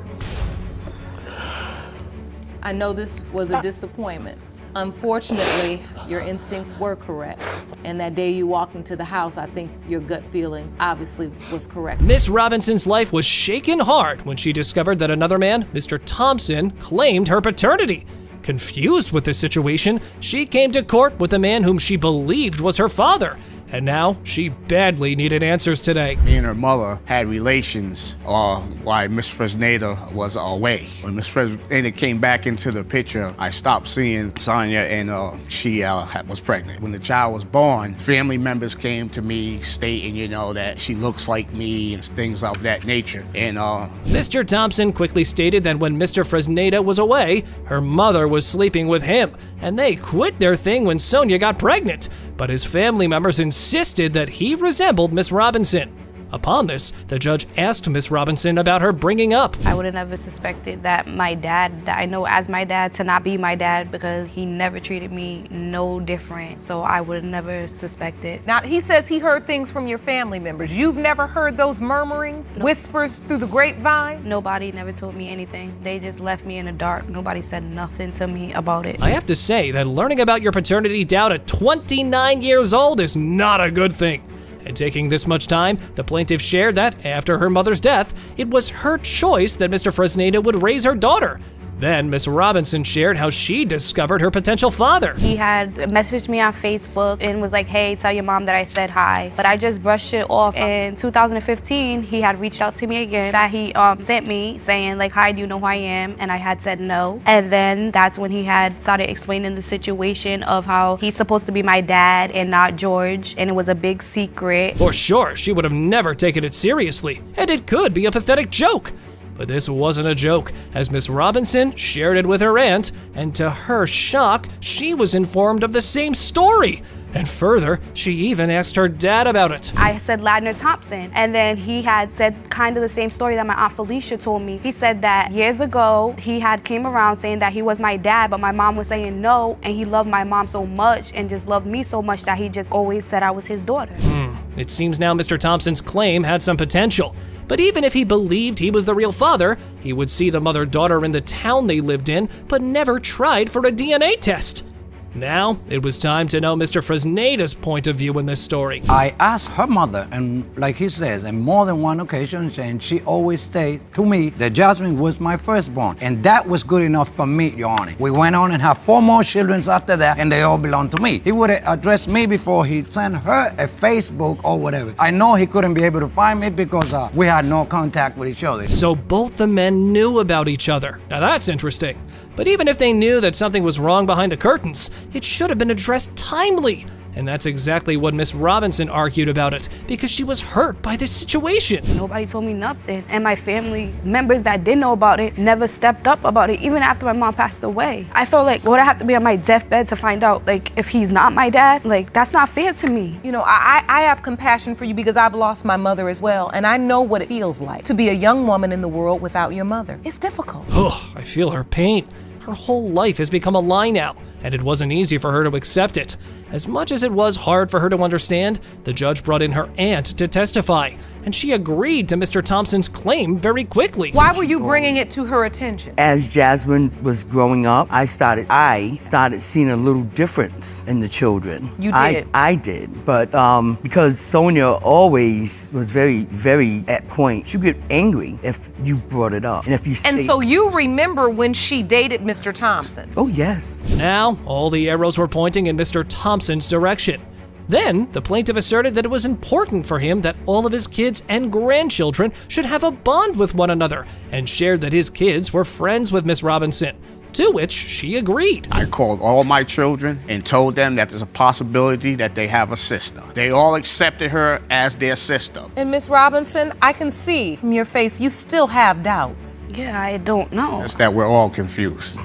I know this was a disappointment. Unfortunately, your instincts were correct. And that day you walked into the house, I think your gut feeling obviously was correct. Miss Robinson's life was shaken hard when she discovered that another man, Mr. Thompson, claimed her paternity. Confused with the situation, she came to court with the man whom she believed was her father. And now she badly needed answers today. Me and her mother had relations while Miss Fresneda was away. When Miss Fresneda came back into the picture, I stopped seeing Sonia and she was pregnant. When the child was born, family members came to me stating, that she looks like me and things of that nature. And Mr. Thompson quickly stated that when Mr. Fresneda was away, her mother was sleeping with him, and they quit their thing when Sonia got pregnant. But his family members insisted that he resembled Miss Robinson. Upon this, the judge asked Miss Robinson about her bringing up. I would have never suspected that my dad, that I know as my dad, to not be my dad because he never treated me no different. So I would have never suspected. Now, he says he heard things from your family members. You've never heard those murmurings, whispers through the grapevine? Nobody never told me anything. They just left me in the dark. Nobody said nothing to me about it. I have to say that learning about your paternity doubt at 29 years old is not a good thing. And taking this much time, the plaintiff shared that after her mother's death, it was her choice that Mr. Fresneda would raise her daughter. Then Miss Robinson shared how she discovered her potential father. He had messaged me on Facebook and was like, hey, tell your mom that I said hi. But I just brushed it off. In 2015, he had reached out to me again that he sent me saying like, hi, do you know who I am? And I had said no. And then that's when he had started explaining the situation of how he's supposed to be my dad and not George. And it was a big secret. For sure, she would have never taken it seriously. And it could be a pathetic joke. But this wasn't a joke, as Miss Robinson shared it with her aunt, and to her shock, she was informed of the same story. And further, she even asked her dad about it. I said Ladner Thompson, and then he had said kind of the same story that my Aunt Felicia told me. He said that years ago, he had came around saying that he was my dad, but my mom was saying no, and he loved my mom so much and just loved me so much that he just always said I was his daughter. It seems now Mr. Thompson's claim had some potential. But even if he believed he was the real father, he would see the mother-daughter in the town they lived in, but never tried for a DNA test. Now, it was time to know Mr. Fresneda's point of view in this story. I asked her mother, and like he says, on more than one occasion, and she always said to me that Jasmine was my firstborn, and that was good enough for me, Your Honor. We went on and had 4 more children after that, and they all belonged to me. He would have addressed me before he sent her a Facebook or whatever. I know he couldn't be able to find me because we had no contact with each other. So both the men knew about each other. Now that's interesting. But even if they knew that something was wrong behind the curtains, it should have been addressed timely. And that's exactly what Miss Robinson argued about it, because she was hurt by this situation. Nobody told me nothing, and my family members that did know about it never stepped up about it, even after my mom passed away. I felt like, would I have to be on my deathbed to find out, like, if he's not my dad? Like, that's not fair to me. You know, I have compassion for you because I've lost my mother as well, and I know what it feels like to be a young woman in the world without your mother. It's difficult. Oh, I feel her pain. Her whole life has become a lie now, and it wasn't easy for her to accept it. As much as it was hard for her to understand, the judge brought in her aunt to testify, and she agreed to Mr. Thompson's claim very quickly. Why were you bringing it to her attention? As Jasmine was growing up, I started seeing a little difference in the children. You did? I did, but because Sonia always was very, very at point, she'd get angry if you brought it up. And so you remember when she dated Mr. Thompson? Oh, yes. Now, all the arrows were pointing in Mr. Thompson's direction. Then, the plaintiff asserted that it was important for him that all of his kids and grandchildren should have a bond with one another, and shared that his kids were friends with Miss Robinson. to which she agreed. I called all my children and told them that there's a possibility that they have a sister. They all accepted her as their sister. And Miss Robinson, I can see from your face you still have doubts. Yeah, I don't know. It's that we're all confused.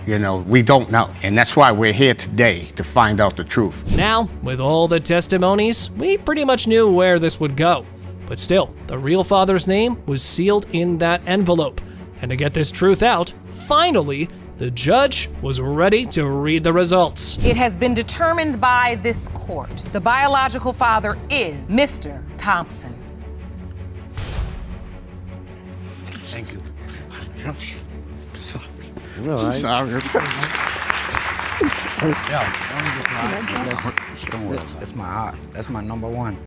We don't know. And that's why we're here today, to find out the truth. Now, with all the testimonies, we pretty much knew where this would go. But still, the real father's name was sealed in that envelope. And to get this truth out, finally, the judge was ready to read the results. It has been determined by this court. The biological father is Mr. Thompson. Thank you. Sorry. You're all right. Sorry. Yeah, don't worry. That's my heart. That's my number one.